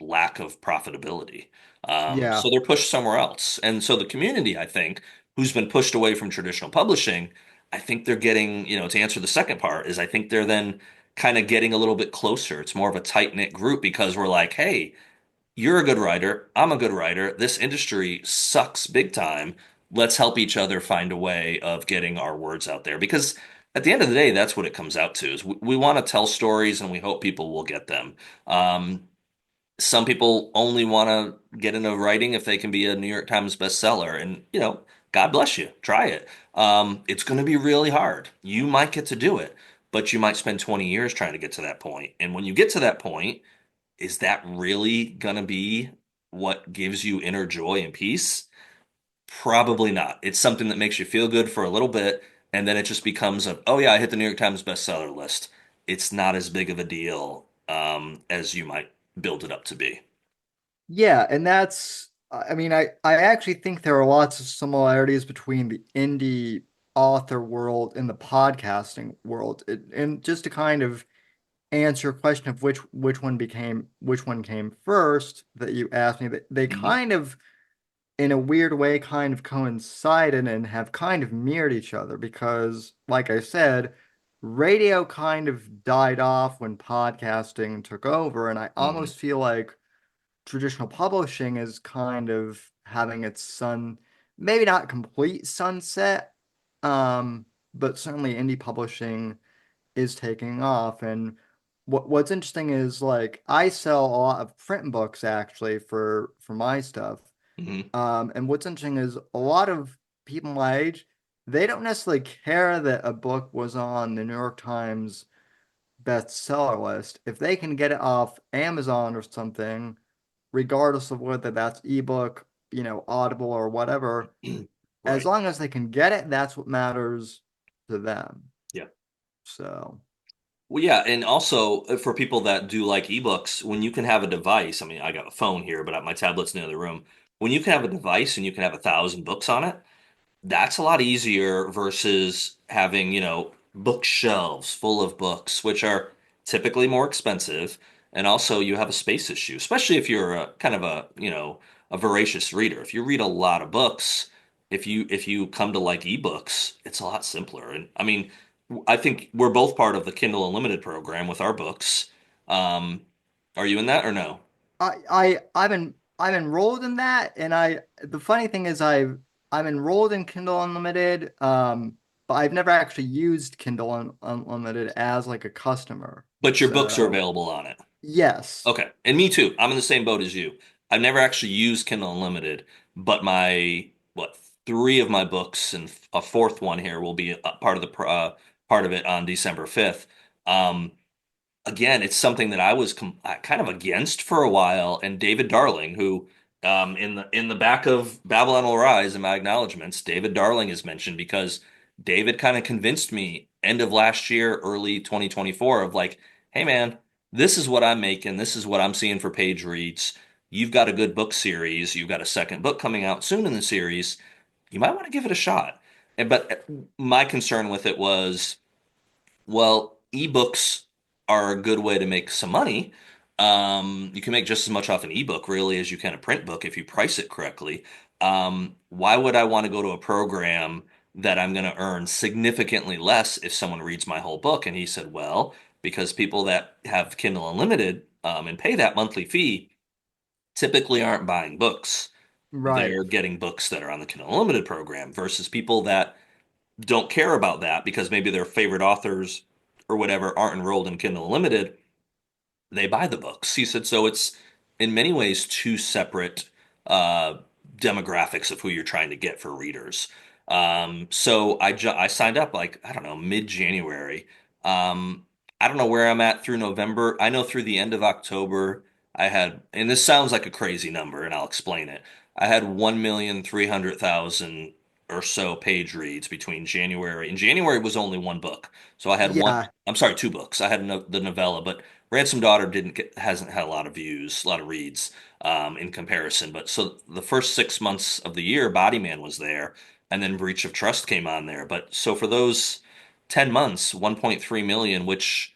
lack of profitability. yeah. So they're pushed somewhere else. And so the community, I think, who's been pushed away from traditional publishing, I think they're getting, to answer the second part, is I think they're then kind of getting a little bit closer. It's more of a tight-knit group because we're like, hey, you're a good writer. I'm a good writer. This industry sucks big time. Let's help each other find a way of getting our words out there. Because at the end of the day, that's what it comes out to is we want to tell stories and we hope people will get them. Um, some people only want to get into writing if they can be a New York Times bestseller. And, God bless you. Try it. It's going to be really hard. You might get to do it, but you might spend 20 years trying to get to that point. And when you get to that point, is that really gonna be what gives you inner joy and peace? Probably not. It's something that makes you feel good for a little bit, and then it just becomes oh yeah, I hit the New York Times bestseller list. It's not as big of a deal as you might build it up to be. Yeah, and I mean, I actually think there are lots of similarities between the indie author world and the podcasting world. And just to kind of answer your question of which one came first that you asked me, that they Hmm. kind of, in a weird way, kind of coincided and have kind of mirrored each other because, like I said, radio kind of died off when podcasting took over, and I Hmm. almost feel like traditional publishing is kind of having its maybe not complete sunset, um, but certainly indie publishing is taking off. And what's interesting is like I sell a lot of print books actually for my stuff. Hmm. And what's interesting is a lot of people my age, they don't necessarily care that a book was on the New York Times bestseller list. If they can get it off Amazon or something, regardless of whether that's ebook, Audible or whatever, as Right. long as they can get it, that's what matters to them. Yeah. So, Well, yeah, and also for people that do like ebooks, when you can have a device, I mean, I got a phone here, but my tablet's in the other room. When you can have a device and you can have 1,000 books on it, that's a lot easier versus having, bookshelves full of books, which are typically more expensive. And also you have a space issue, especially if you're a kind of a voracious reader. If you read a lot of books, if you come to like ebooks, it's a lot simpler. And I mean, I think we're both part of the Kindle Unlimited program with our books. Um, are you in that or no? I'm enrolled in that, and the funny thing is I'm enrolled in Kindle Unlimited, but I've never actually used Kindle Unlimited as like a customer. But your books are So available on it. yes. Okay. And me too. I'm in the same boat as you. I've never actually used Kindle Unlimited, but three of my books and a fourth one here will be a part of it on December 5th. Um, Again, it's something that I was kind of against for a while. And David Darling, who in the back of Babylon Will Rise in my acknowledgments, David Darling is mentioned because David kind of convinced me end of last year, early 2024 of like, hey man, this is what I'm making. This is what I'm seeing for page reads. You've got a good book series. You've got a second book coming out soon in the series. You might want to give it a shot. But my concern with it was, well, ebooks are a good way to make some money. You can make just as much off an ebook really as you can a print book if you price it correctly. Why would I want to go to a program that I'm going to earn significantly less if someone reads my whole book? And he said, well, because people that have Kindle Unlimited and pay that monthly fee typically aren't buying books. Right. They're getting books that are on the Kindle Unlimited program versus people that don't care about that because maybe their favorite authors or whatever aren't enrolled in Kindle Unlimited, they buy the books. He said, so it's in many ways two separate uh, demographics of who you're trying to get for readers. I signed up like, I don't know, mid-January. Um, I don't know where I'm at through November. I know through the end of October, I had, and this sounds like a crazy number, and I'll explain it. I had 1,300,000 or so page reads between January, and January was only one book. So I had one, Yeah. I'm sorry, two books. I had the novella, but Ransom Daughter didn't get, hasn't had a lot of views, a lot of reads in comparison. But so the first 6 months of the year, Body Man was there, and then Breach of Trust came on there. But so for those 10 months, 1.3 million, which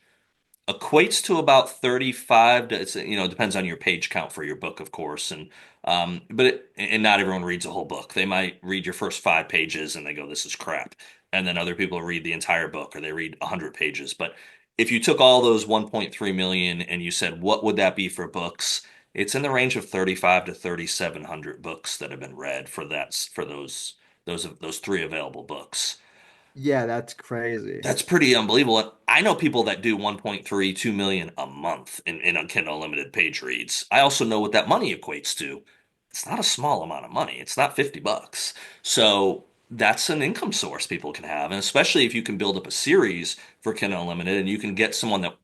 equates to about 35 to it's it depends on your page count for your book of course and not everyone reads a whole book. They might read your first 5 pages and they go this is crap, and then other people read the entire book or they read 100 pages. But if you took all those 1.3 million and you said what would that be for books, it's in the range of 35 to 3700 books that have been read for those three available books. Yeah, that's crazy. That's pretty unbelievable. And I know people that do 1.3, 2 million a month in a Kindle Unlimited page reads. I also know what that money equates to. It's not a small amount of money. It's not $50. So that's an income source people can have. And especially if you can build up a series for Kindle Unlimited and you can get someone that,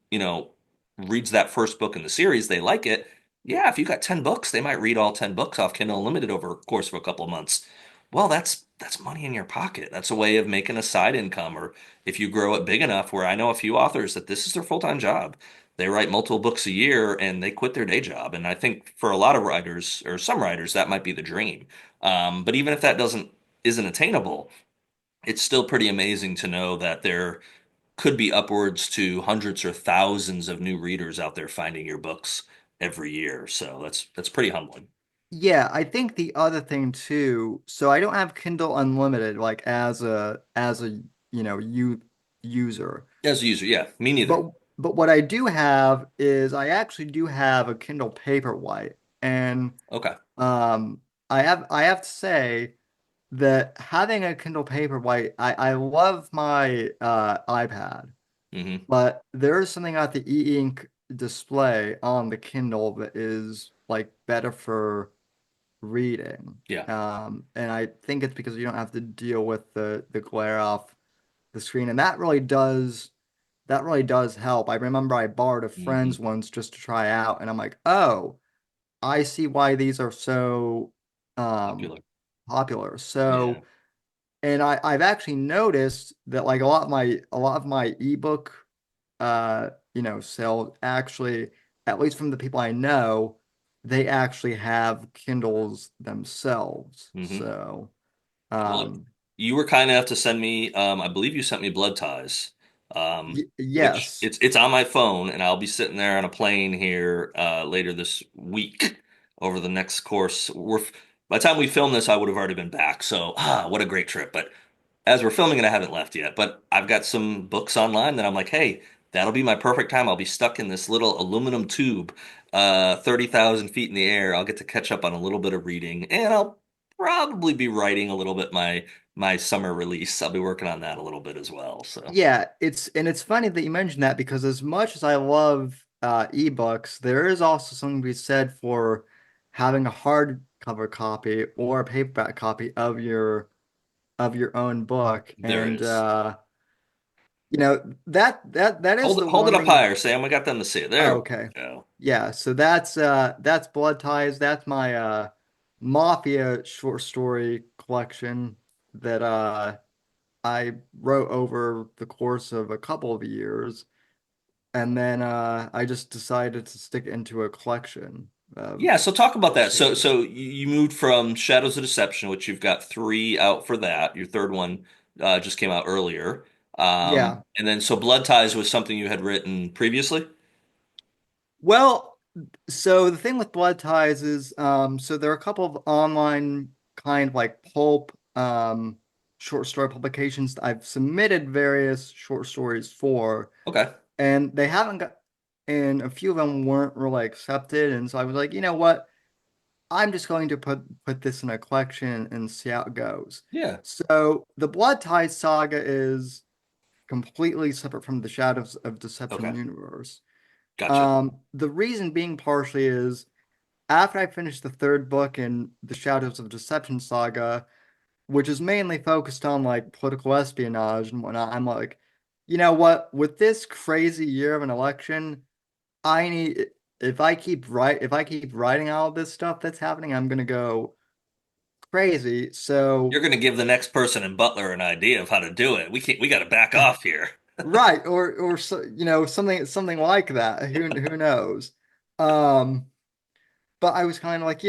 reads that first book in the series, they like it. Yeah, if you got 10 books, they might read all 10 books off Kindle Unlimited over a course of a couple of months. Well, that's money in your pocket. That's a way of making a side income. Or if you grow it big enough, where I know a few authors that this is their full-time job. They write multiple books a year and they quit their day job. And I think for a lot of writers or some writers, that might be the dream. But even if that doesn't isn't attainable, it's still pretty amazing to know that there could be upwards to hundreds or thousands of new readers out there finding your books every year. So that's pretty humbling Yeah, I think the other thing too, so I don't have Kindle Unlimited like as a you user. as a user. Yeah, me neither. But what I do have is I actually do have a Kindle Paperwhite. And Okay. um I have to say that having a Kindle Paperwhite, I love my iPad, Hmm. but there's something about the e-ink display on the Kindle that is like better for reading. Yeah. And I think it's because you don't have to deal with the glare off the screen, and that really does help. I remember I borrowed a Hmm. friend's once just to try out, and I'm like, oh, I see why these are so um Popular. popular. Yeah. And I've actually noticed that like a lot of my ebook sales actually, at least from the people I know, they actually have Kindles themselves. Hmm. So Well, um you were kind enough to send me, I believe you sent me Blood Ties, which yes. it's on my phone, and I'll be sitting there on a plane here later this week over the next course. By the time we film this, I would have already been back. So, what a great trip. But as we're filming it, I haven't left yet. But I've got some books online that I'm like, hey, that'll be my perfect time. I'll be stuck in this little aluminum tube, 30,000 feet in the air. I'll get to catch up on a little bit of reading, and I'll probably be writing a little bit my summer release. I'll be working on that a little bit as well. So Yeah, it's funny that you mentioned that because as much as I love ebooks, there is also something to be said for having a hardcover copy or a paperback copy of your own book. there And is. that is Hold it, the hold it one up thing. higher, Sam. We got them to see it. Oh, There we okay. go. Yeah, so that's Blood Ties. That's my Mafia short story collection that I wrote over the course of a couple of years, and then I just decided to stick it into a collection of Yeah, so talk about short that. So stories. you moved from Shadows of Deception, which you've got three out for that. Your third one just came out earlier. Yeah. And then so Blood Ties was something you had written previously? Well, so the thing with Blood Ties is, so there are a couple of online kind of like pulp short story publications that I've submitted various short stories for, Okay. and they haven't got, and a few of them weren't really accepted, and so I was like, you know what? I'm just going to put this in a collection and see how it goes. Yeah. So the Blood Ties saga is completely separate from the Shadows of Deception Okay. universe. Gotcha. The reason being partially is after I finished the third book in the Shadows of Deception saga, which is mainly focused on like political espionage and whatnot, I'm like, you know what? With this crazy year of an election, I need if I keep writing all this stuff that's happening, I'm gonna go crazy. You're So going to give the next person in Butler an idea of how to do it. We got to back off here. right, or so, something like that. Who knows? Um, but I was kind of like,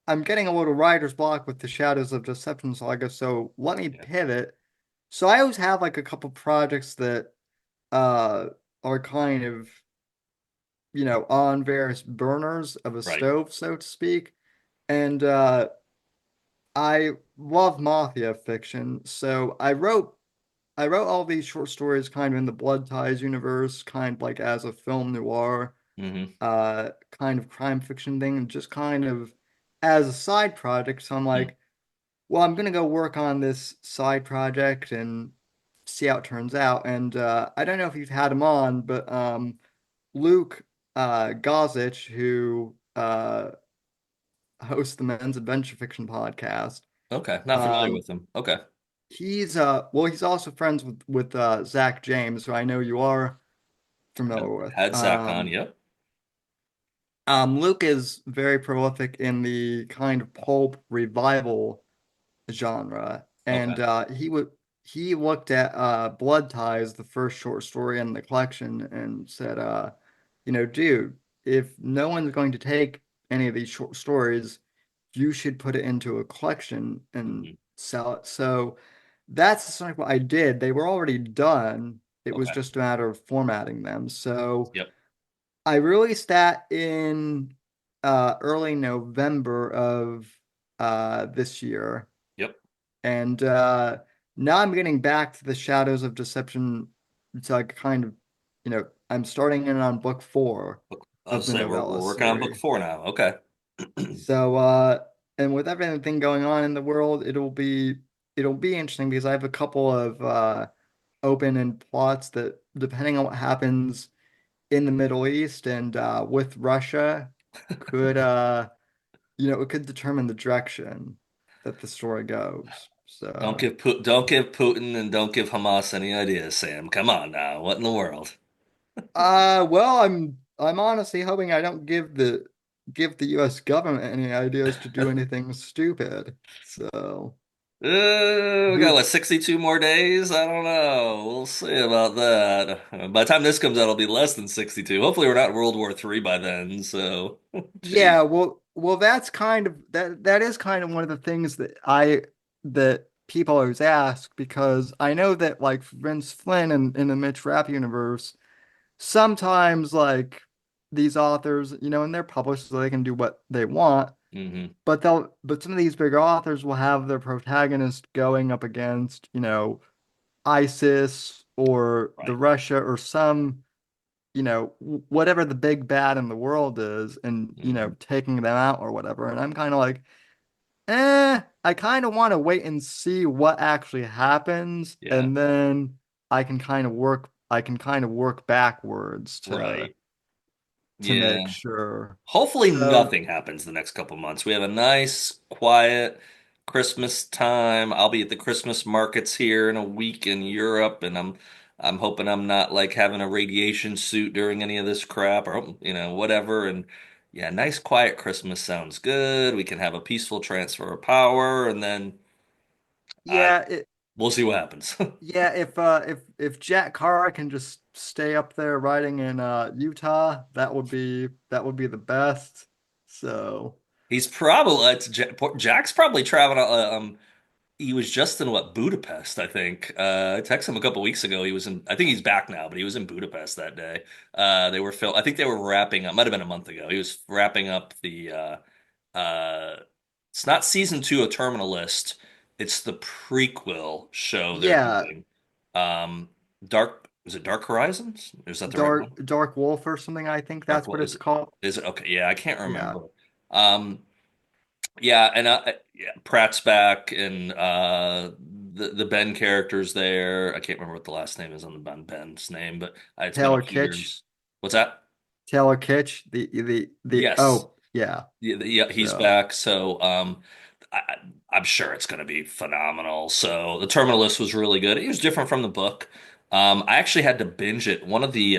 I'm getting a little writer's block with the Shadows of Deception saga, so let me Yeah. pivot. So I always have like a couple projects that uh are kind of, on various burners of a Right. stove, so to speak. And I love mafia fiction, so I wrote all these short stories kind of in the Blood Ties universe, kind of like as a film noir, Hmm. kind of crime fiction thing, and just kind of as a side project. So I'm Mm. like, well, I'm gonna go work on this side project and see how it turns out. And I don't know if you've had him on, but Luke Gozich, who hosts the Men's Adventure Fiction podcast, Okay. Not familiar um, with them. Okay. he's also friends with Zach James, who I know you are familiar with. Had Zach on. Yep. Luke is very prolific in the kind of pulp revival genre, and Okay. he looked at Blood Ties, the first short story in the collection, and said, dude, if no one's going to take any of these short stories, you should put it into a collection and Hmm. sell it. So that's essentially what I did. They were already done. It was Okay. just a matter of formatting them. So Yep. I released that in early November of this year. Yep. And now I'm getting back to the Shadows of Deception. So I kind of, I'm starting in on book four I'll of the say novella we're working on book series. four now. Okay. So and with everything going on in the world, it'll be interesting because I have a couple of open end plots that depending on what happens in the Middle East and with Russia could it could determine the direction that the story goes. So Don't give Putin and don't give Hamas any ideas, Sam. Come on now. What in the world? well, I'm honestly hoping I don't give the US government any ideas to do anything stupid. So We got who what, 62 more days? I don't know. We'll see about that. By the time this comes out, it'll be less than 62. Hopefully, we're not in World War III by then. So, Yeah, jeez. well, that's kind of that is kind of one of the things that people always ask because I know that like Vince Flynn in the Mitch Rapp universe, sometimes like these authors, and they're published so they can do what they want, Hmm. but some of these bigger authors will have their protagonist going up against, ISIS or the Right. Russia or some whatever the big bad in the world is and, Hmm. taking them out or whatever. And I'm kind of like, I kind of want to wait and see what actually happens. Yeah. And then I can kind of work backwards to Right. to make Yeah. sure. Hopefully So nothing happens the next couple months. We have a nice, quiet Christmas time. I'll be at the Christmas markets here in a week in Europe, and I'm hoping I'm not like having a radiation suit during any of this crap or whatever. And yeah, nice quiet Christmas sounds good. We can have a peaceful transfer of power, and then I yeah, We'll see what happens. Yeah, if Jack Carr can just stay up there riding in Utah, that would be the best. So He's probably Jack's probably traveling. He was just in what, Budapest, I think. I texted him a couple weeks ago. He was in. I think he's back now, but he was in Budapest that day. They were film. I think they were wrapping up. Might have been a month ago. He was wrapping up the. Uh, it's not season two of Terminal List. It's the prequel show they're yeah, doing. Dark. Is it Dark Horizons? Is that the right one? Dark Wolf or something, I think Dark. that's what Is it's it? called. Is it okay? Yeah, I can't Yeah. remember. Um, yeah, and yeah, Pratt's back, and the Ben character's there. I can't remember what the last name is on the Ben's name, but it's been a Taylor few Kitsch. years. What's that? Taylor Kitsch, the Yes, oh yeah. yeah, yeah, he's So back. So I, I'm sure it's going to be phenomenal. So the Terminal List was really good. It was different from the book. I actually had to binge it. One of the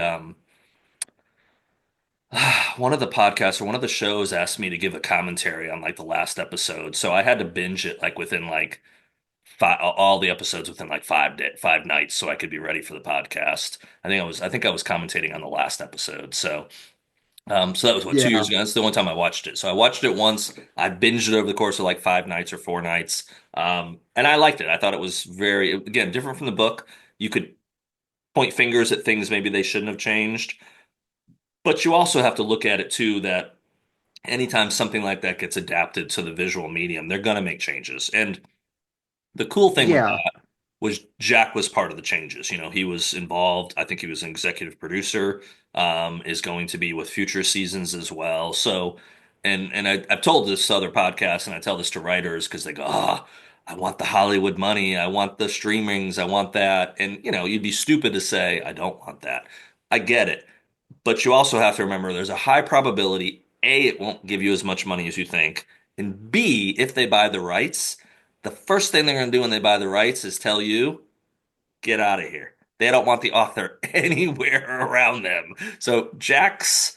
podcasts or one of the shows asked me to give a commentary on like the last episode, so I had to binge it like within like all the episodes within like 5 nights, so I could be ready for the podcast. I think I was commentating on the last episode. So that was what, 2 years yeah. ago. That's the only time I watched it. So I watched it once. I binged it over the course of like 5 nights or 4 nights, and I liked it. I thought it was very, again, different from the book. You could point fingers at things maybe they shouldn't have changed, but you also have to look at it too that anytime something like that gets adapted to the visual medium, they're going to make changes. And the cool thing with Yeah. that was Jack was part of the changes. He was involved. I think he was an executive producer, is going to be with future seasons as well. So, and I've told this to other podcasts, and I tell this to writers because they go, I want the Hollywood money. I want the streamings. I want that. And, you'd be stupid to say, I don't want that. I get it. But you also have to remember there's a high probability, A, it won't give you as much money as you think. And B, if they buy the rights, the first thing they're going to do when they buy the rights is tell you, get out of here. They don't want the author anywhere around them. So Jax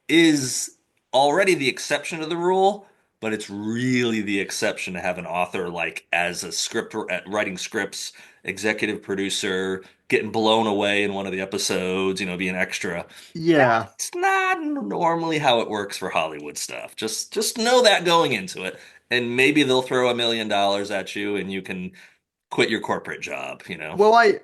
is already the exception to the rule, but it's really the exception to have an author like as a script at writing scripts, executive producer, getting blown away in one of the episodes, being extra. Yeah. That's not normally how it works for Hollywood stuff. Just know that going into it, and maybe they'll throw $1 million at you, and you can quit your corporate job. Well, I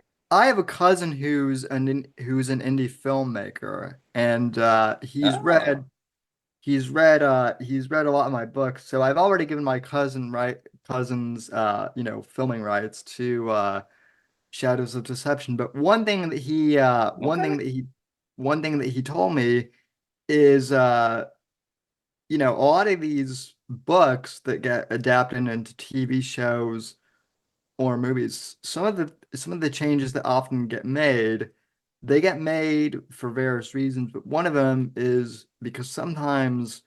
have a cousin who's an indie filmmaker, and Oh, he's read a lot of my books. So I've already given my cousins filming rights to Shadows of Deception. But okay. one thing that he told me is a lot of these books that get adapted into TV shows or movies, some of the changes that often get made, they get made for various reasons, but one of them is because sometimes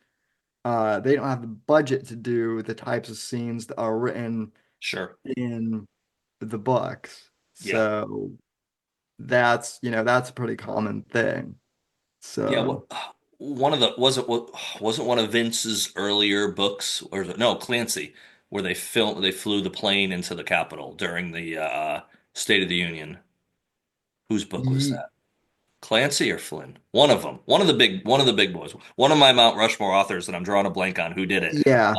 they don't have the budget to do the types of scenes that are written Sure. in the books. Yeah. So that's a pretty common thing. Yeah. So One of the wasn't one of Vince's earlier books, or no, Clancy, where they flew the plane into the Capitol during the State of the Union. Whose book was ye- that? Clancy or Flynn? One of the big boys. One of my Mount Rushmore authors that I'm drawing a blank on who did it. yeah.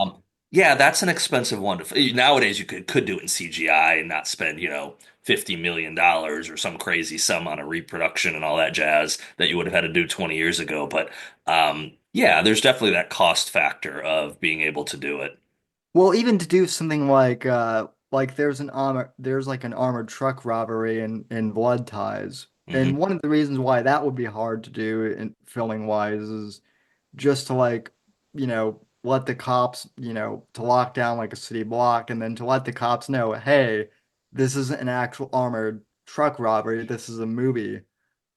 Yeah, that's an expensive one. Nowadays, you could do it in CGI and not spend, $50 million or some crazy sum on a reproduction and all that jazz that you would have had to do 20 years ago. But yeah, there's definitely that cost factor of being able to do it. Well, even to do something like there's like an armored truck robbery in Blood Ties. Hmm. And one of the reasons why that would be hard to do in filming wise is just to let the cops, to lock down like a city block and then to let the cops know, hey, this isn't an actual armored truck robbery. This is a movie,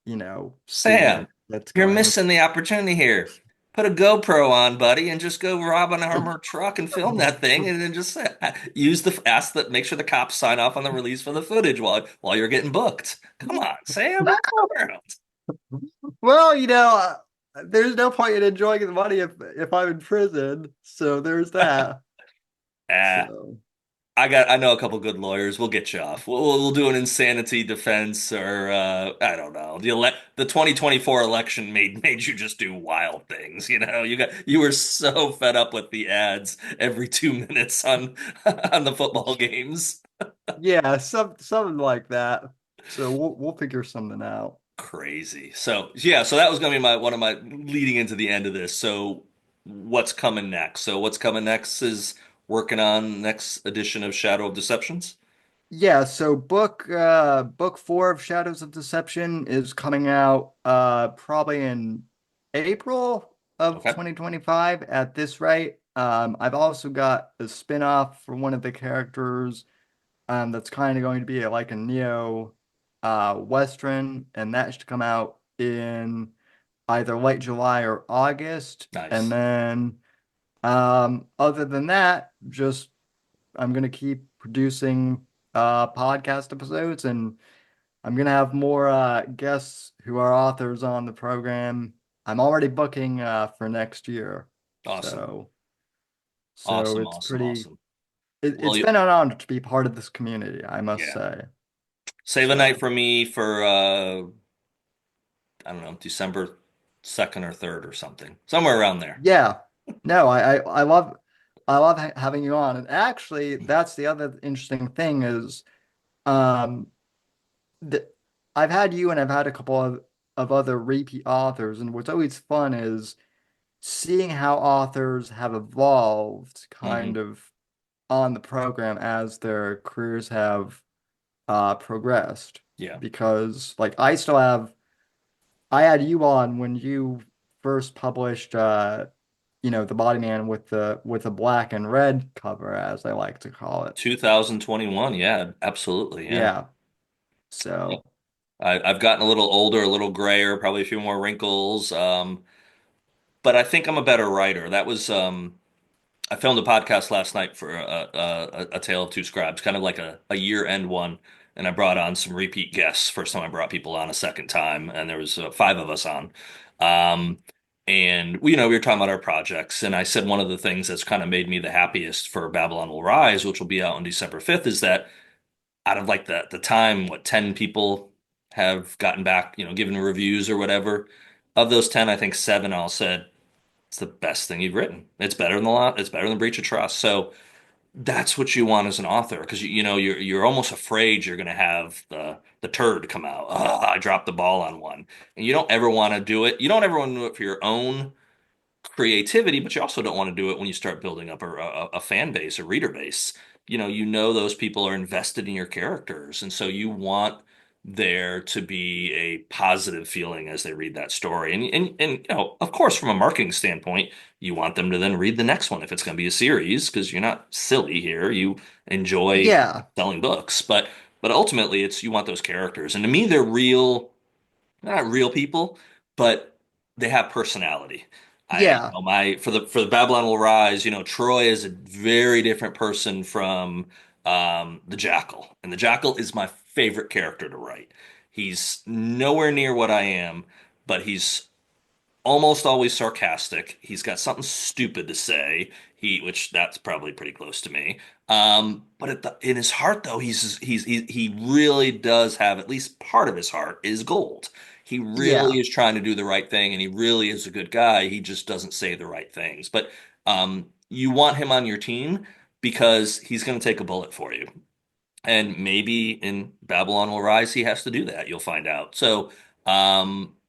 scene Sam, that's you're going. missing the opportunity here. Put a GoPro on, buddy, and just go rob an armored truck and film that thing, and then just make sure the cops sign off on the release for the footage while you're getting booked. Come on, Sam. Come around. Well, there's no point in enjoying the money if I'm in prison. So there's that. Ah, So. I know a couple good lawyers. We'll get you off. We'll do an insanity defense, or I don't know. The 2024 election made you just do wild things. You were so fed up with the ads every 2 minutes on on the football games. Yeah, something like that. So we'll figure something out. Crazy. So yeah, so that was gonna be my one of my leading into the end of this. So what's coming next? So what's coming next is working on next edition of Shadow of Deceptions. Yeah, so book four of Shadows of Deception is coming out probably in April of Okay. 2025 at this rate. I've also got a spin-off for one of the characters that's kind of going to be like a neo Western, and that should come out in either late July or August. And Nice. then other than that, just I'm gonna keep producing podcast episodes, and I'm gonna have more guests who are authors on the program. I'm already booking for next year. Awesome. So so Awesome. it's Awesome. pretty Awesome. Well, it's been an honor to be part of this community, I must yeah. say. Save a night So for me for I don't know, December 2nd or 3rd or something. Somewhere around there. yeah. No, I love having you on. And actually that's the other interesting thing is um th I've had you and I've had a couple of other repeat authors, and what's always fun is seeing how authors have evolved Hmm. kind of on the program as their careers have progressed. Yeah. Because like I had you on when you first published the Body Man with the black and red cover, as I like to call it. 2021. Yeah, absolutely. Yeah. Yeah. Yep. So I've gotten a little older, a little grayer, probably a few more wrinkles. But I think I'm a better writer. I filmed a podcast last night for a Tale of Two Scribes, kind of like a year-end one, and I brought on some repeat guests. First time I brought people on a second time, and there was five of us on. Um, and we were talking about our projects, and I said one of the things that's kind of made me the happiest for Babylon Will Rise, which will be out on December 5th, is that out of like the time, what, 10 people have gotten back, given reviews or whatever. Of those 10, I think seven all said it's the best thing you've written. It's better than it's better than Breach of Trust. So that's what you want as an author, because you're almost afraid you're going to have the turd come out. Oh, I dropped the ball on one, and you don't ever want to do it. You don't ever want to do it for your own creativity, but you also don't want to do it when you start building up a fan base, a reader base. You know those people are invested in your characters, and so you want there to be a positive feeling as they read that story. And of course, from a marketing standpoint, you want them to then read the next one if it's going to be a series, because you're not silly here. You enjoy yeah, selling books, but ultimately, it's you want those characters, and to me, they're real, not real people, but they have personality. yeah, My for the Babylon Will Rise, Troy is a very different person from the Jackal, and the Jackal is my favorite character to write. He's nowhere near what I am, but he's almost always sarcastic. He's got something stupid to say. Which that's probably pretty close to me. But in his heart, though, he really does have at least part of his heart is gold. He really yeah. is trying to do the right thing, and he really is a good guy. He just doesn't say the right things. But you want him on your team because he's going to take a bullet for you. And maybe in Babylon Will Rise, he has to do that. You'll find out. So,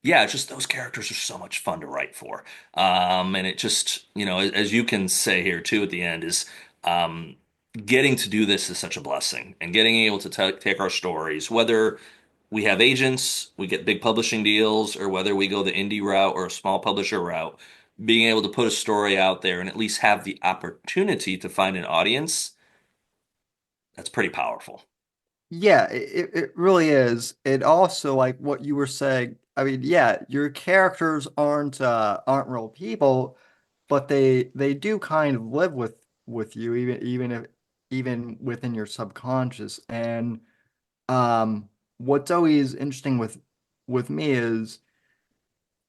yeah, just those characters are so much fun to write for. And it just, as you can say here too at the end, is um, getting to do this is such a blessing. And getting able to take our stories, whether we have agents, we get big publishing deals, or whether we go the indie route or a small publisher route, being able to put a story out there and at least have the opportunity to find an audience, that's pretty powerful. Yeah, it really is. It also like what you were saying. I mean, yeah, your characters aren't real people, but they do kind of live with you even within your subconscious. And what's always interesting with me is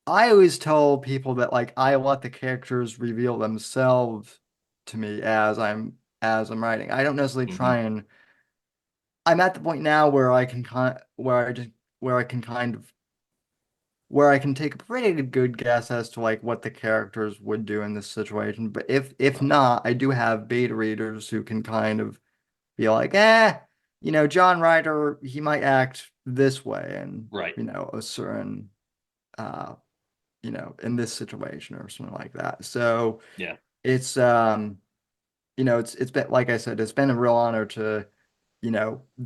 I always tell people that like I let the characters reveal themselves to me as I'm as I'm writing. I don't necessarily try Hmm. and I'm at the point now where I can where I just where I can kind of where I can take a pretty good guess as to like what the characters would do in this situation. But if not, I do have beta readers who can kind of be like, John Ryder, he might act this way and Right. a certain uh in this situation or something like that. So Yeah. it's it's been like I said, it's been a real honor to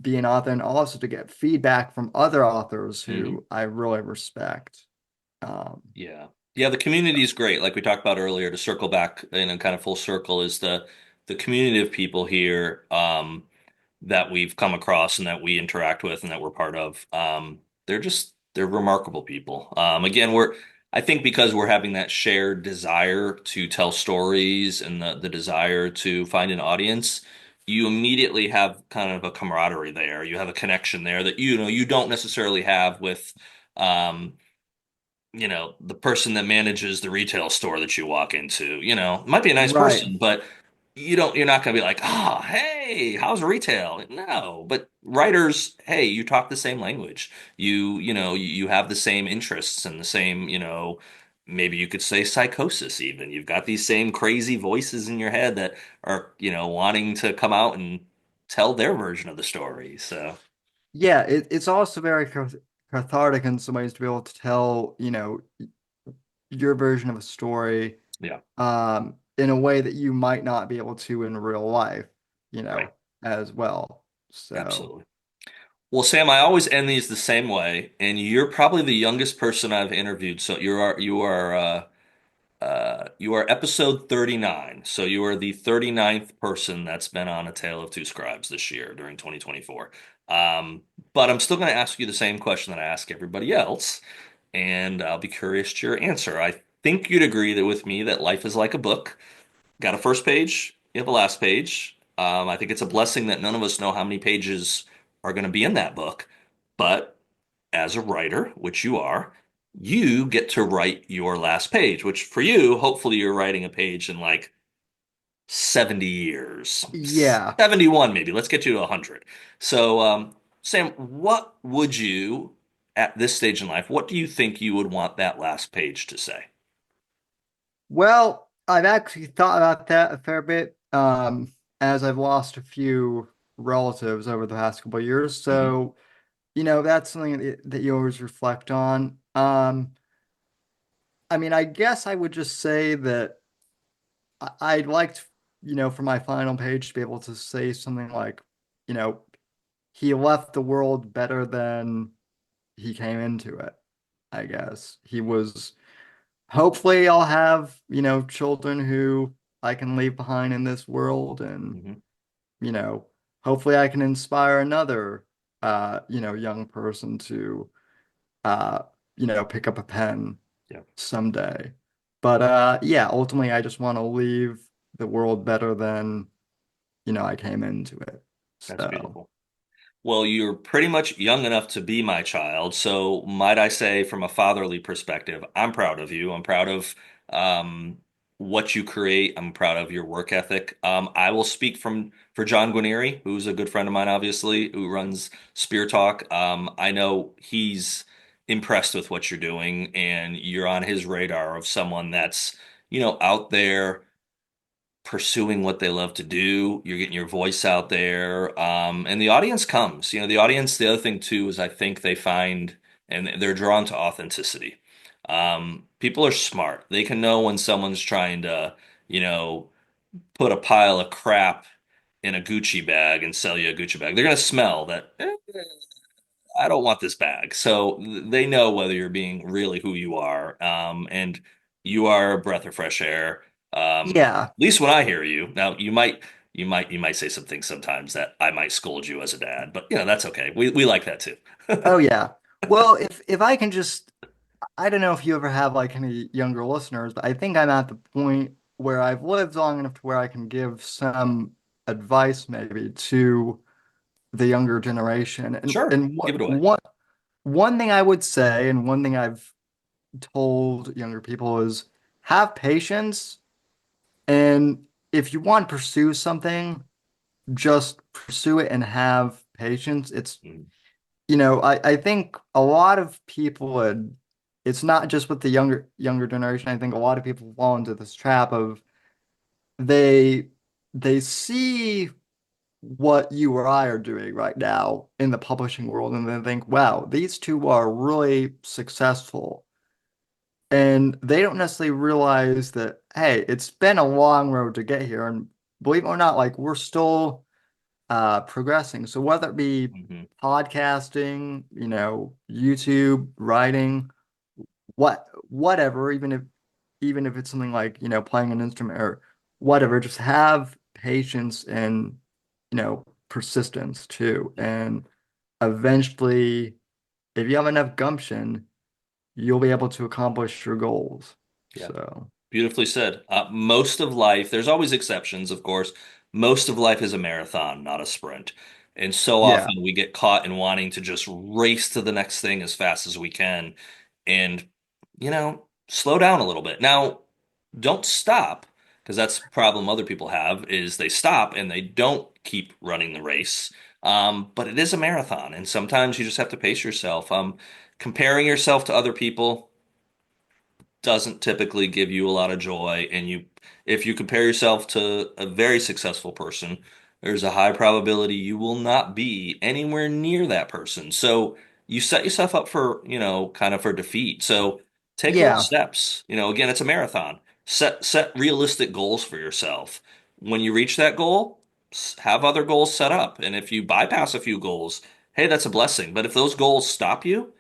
be an author and also to get feedback from other authors Hmm. who I really respect. Um, Yeah. Yeah, the community is great. Like we talked about earlier, to circle back in a kind of full circle is the community of people here that we've come across and that we interact with and that we're part of. They're remarkable people. Again, I think because we're having that shared desire to tell stories and the desire to find an audience, you immediately have kind of a camaraderie there. You have a connection there that you don't necessarily have with um the person that manages the retail store that you walk into, might be a nice right. person, but you're not going to be like, oh, hey, how's retail? No, but writers, hey, you talk the same language. You have the same interests and the same, maybe you could say psychosis even. You've got these same crazy voices in your head that are, wanting to come out and tell their version of the story. So, Yeah, it's also very cathartic in some ways to be able to tell, your version of a story yeah, in a way that you might not be able to in real life, right. as well. So, Absolutely. Well, Sam, I always end these the same way, and you're probably the youngest person I've interviewed. So you are episode 39. So you are the 39th person that's been on A Tale of Two Scribes this year during 2024. Um, but I'm still going to ask you the same question that I ask everybody else, and I'll be curious to your answer. I think you'd agree that with me that life is like a book. Got a first page, you have a last page. I think it's a blessing that none of us know how many pages are going to be in that book. But as a writer, which you are, you get to write your last page, which for you, hopefully you're writing a page in like 70 years, yeah. 71 maybe. Let's get you to 100. So, Sam, what would you, at this stage in life, what do you think you would want that last page to say? Well, I've actually thought about that a fair bit, as I've lost a few relatives over the past couple of years. Hmm. So, that's something that you always reflect on. I mean, I guess I would just say that I'd like to, for my final page to be able to say something like, you know, he left the world better than he came into it, I guess. Hopefully I'll have, children who I can leave behind in this world and, Hmm. you know, hopefully I can inspire another, young person to, uh, pick up a pen Yeah, someday. But yeah, ultimately I just want to leave the world better than, I came into it. that's So, beautiful. Well, you're pretty much young enough to be my child. So, might I say, from a fatherly perspective, I'm proud of you. I'm proud of um, what you create. I'm proud of your work ethic. I will speak for John Guarnieri, who's a good friend of mine, obviously, who runs Spear Talk. I know he's impressed with what you're doing, and you're on his radar of someone that's, out there pursuing what they love to do. You're getting your voice out there. And the audience comes. The audience, the other thing too is I think they find and they're drawn to authenticity. People are smart. They can know when someone's trying to, you know, put a pile of crap in a Gucci bag and sell you a Gucci bag. They're going to smell that. I don't want this bag. So they know whether you're being really who you are. And you are a breath of fresh air. yeah. At least when I hear you. Now you might say some things sometimes that I might scold you as a dad, but that's okay. We like that too. Oh yeah. Well, if I can just I don't know if you ever have like any younger listeners, but I think I'm at the point where I've lived long enough to where I can give some advice maybe to the younger generation. And Sure, and give what it away. one thing I would say, and one thing I've told younger people is have patience and if you want to pursue something, just pursue it and have patience. Mm, I think a lot of people would, it's not just with the younger generation. I think a lot of people fall into this trap of they they see what you or I are doing right now in the publishing world and then think, wow, these two are really successful. And they don't necessarily realize that, hey, it's been a long road to get here. And believe it or not, like we're still progressing. So whether it be mhm. podcasting, YouTube, writing, whatever, even if it's something like, playing an instrument or whatever, just have patience and, persistence too. And eventually, if you have enough gumption, you'll be able to accomplish your goals. Yeah. So, Beautifully said. Most of life, there's always exceptions, of course. Most of life is a marathon, not a sprint. And so yeah, often we get caught in wanting to just race to the next thing as fast as we can. And, slow down a little bit. Now, don't stop, because that's a problem other people have, is they stop and they don't keep running the race. But it is a marathon, and sometimes you just have to pace yourself. Comparing yourself to other people doesn't typically give you a lot of joy. And if you compare yourself to a very successful person, there's a high probability you will not be anywhere near that person. So you set yourself up for, kind of for defeat. So take little yeah. steps. Again, it's a marathon. Set realistic goals for yourself. When you reach that goal, have other goals set up. And if you bypass a few goals, hey, that's a blessing. But if those goals stop you,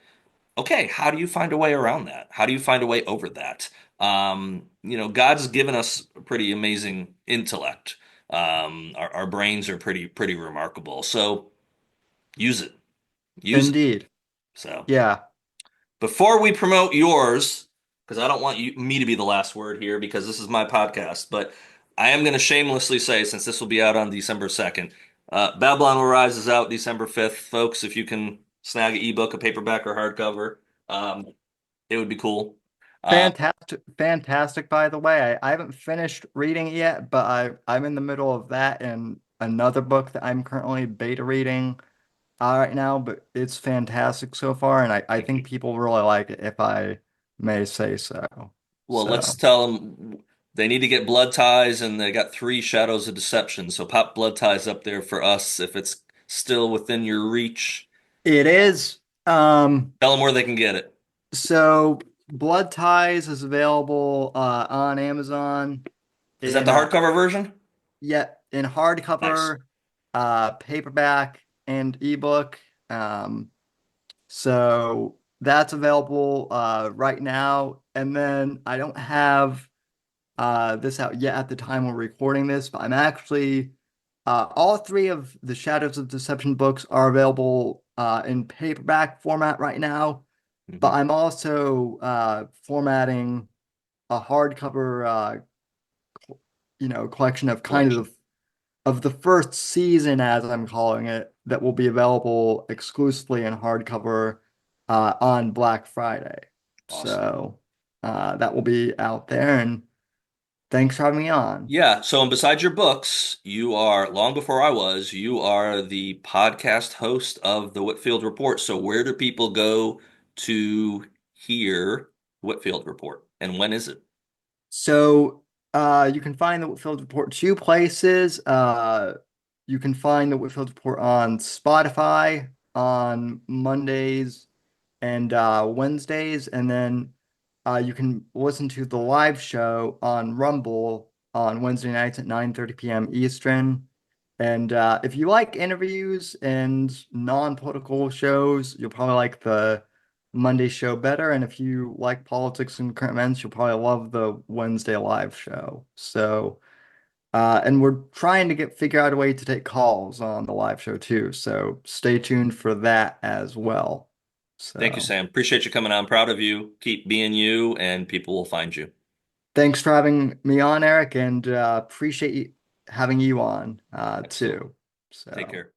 okay, how do you find a way around that? How do you find a way over that? God's given us a pretty amazing intellect. Our brains are pretty remarkable. So use it. Use it. Indeed. So Yeah. before we promote yours, because I don't want me to be the last word here because this is my podcast, but I am going to shamelessly say, since this will be out on December 2nd, Babylon Will Rise is out December 5th. Folks, if you can snag an ebook, a paperback, or hardcover, it would be cool. Uh, Fantastic, fantastic, by the way. I haven't finished reading it yet, but I'm in the middle of that and another book that I'm currently beta reading right now, but it's fantastic so far, and I Thank you. think people really like it, if I may say so. Well, let's So tell them they need to get blood ties, and they got three shadows of deception. So pop blood ties up there for us if it's still within your reach. it is. Tell them where they can get it. So Blood Ties is available on Amazon Is that in the hardcover version? in Nice. hardcover, paperback, and ebook. Um, So that's available right now. And then I don't have this out yet at the time we're recording this, but I'm actually all three of the Shadows of Deception books are available in paperback format right now. But Hmm. I'm also formatting a hardcover, collection of kind Collection. of the first season, as I'm calling it, that will be available exclusively in hardcover on Black Friday. Awesome. So that will be out there. And thanks for having me on. Yeah. So, and besides your books, you are, long before I was, you are the podcast host of the Whitfield Report. So, where do people go to hear Whitfield Report? And when is it? So you can find the Whitfield Report two places. You can find the Whitfield Report on Spotify on Mondays and Wednesdays, and then you can listen to the live show on Rumble on Wednesday nights at 9:30 p.m. Eastern. And if you like interviews and non-political shows, you'll probably like the Monday show better. And if you like politics and current events, you'll probably love the Wednesday live show. So, and we're trying to figure out a way to take calls on the live show too. So stay tuned for that as well. Thank you, So Sam. Appreciate you coming on. Proud of you. Keep being you, and people will find you. thanks for having me on, Eric, and appreciate having you on Excellent. too. Take So. care.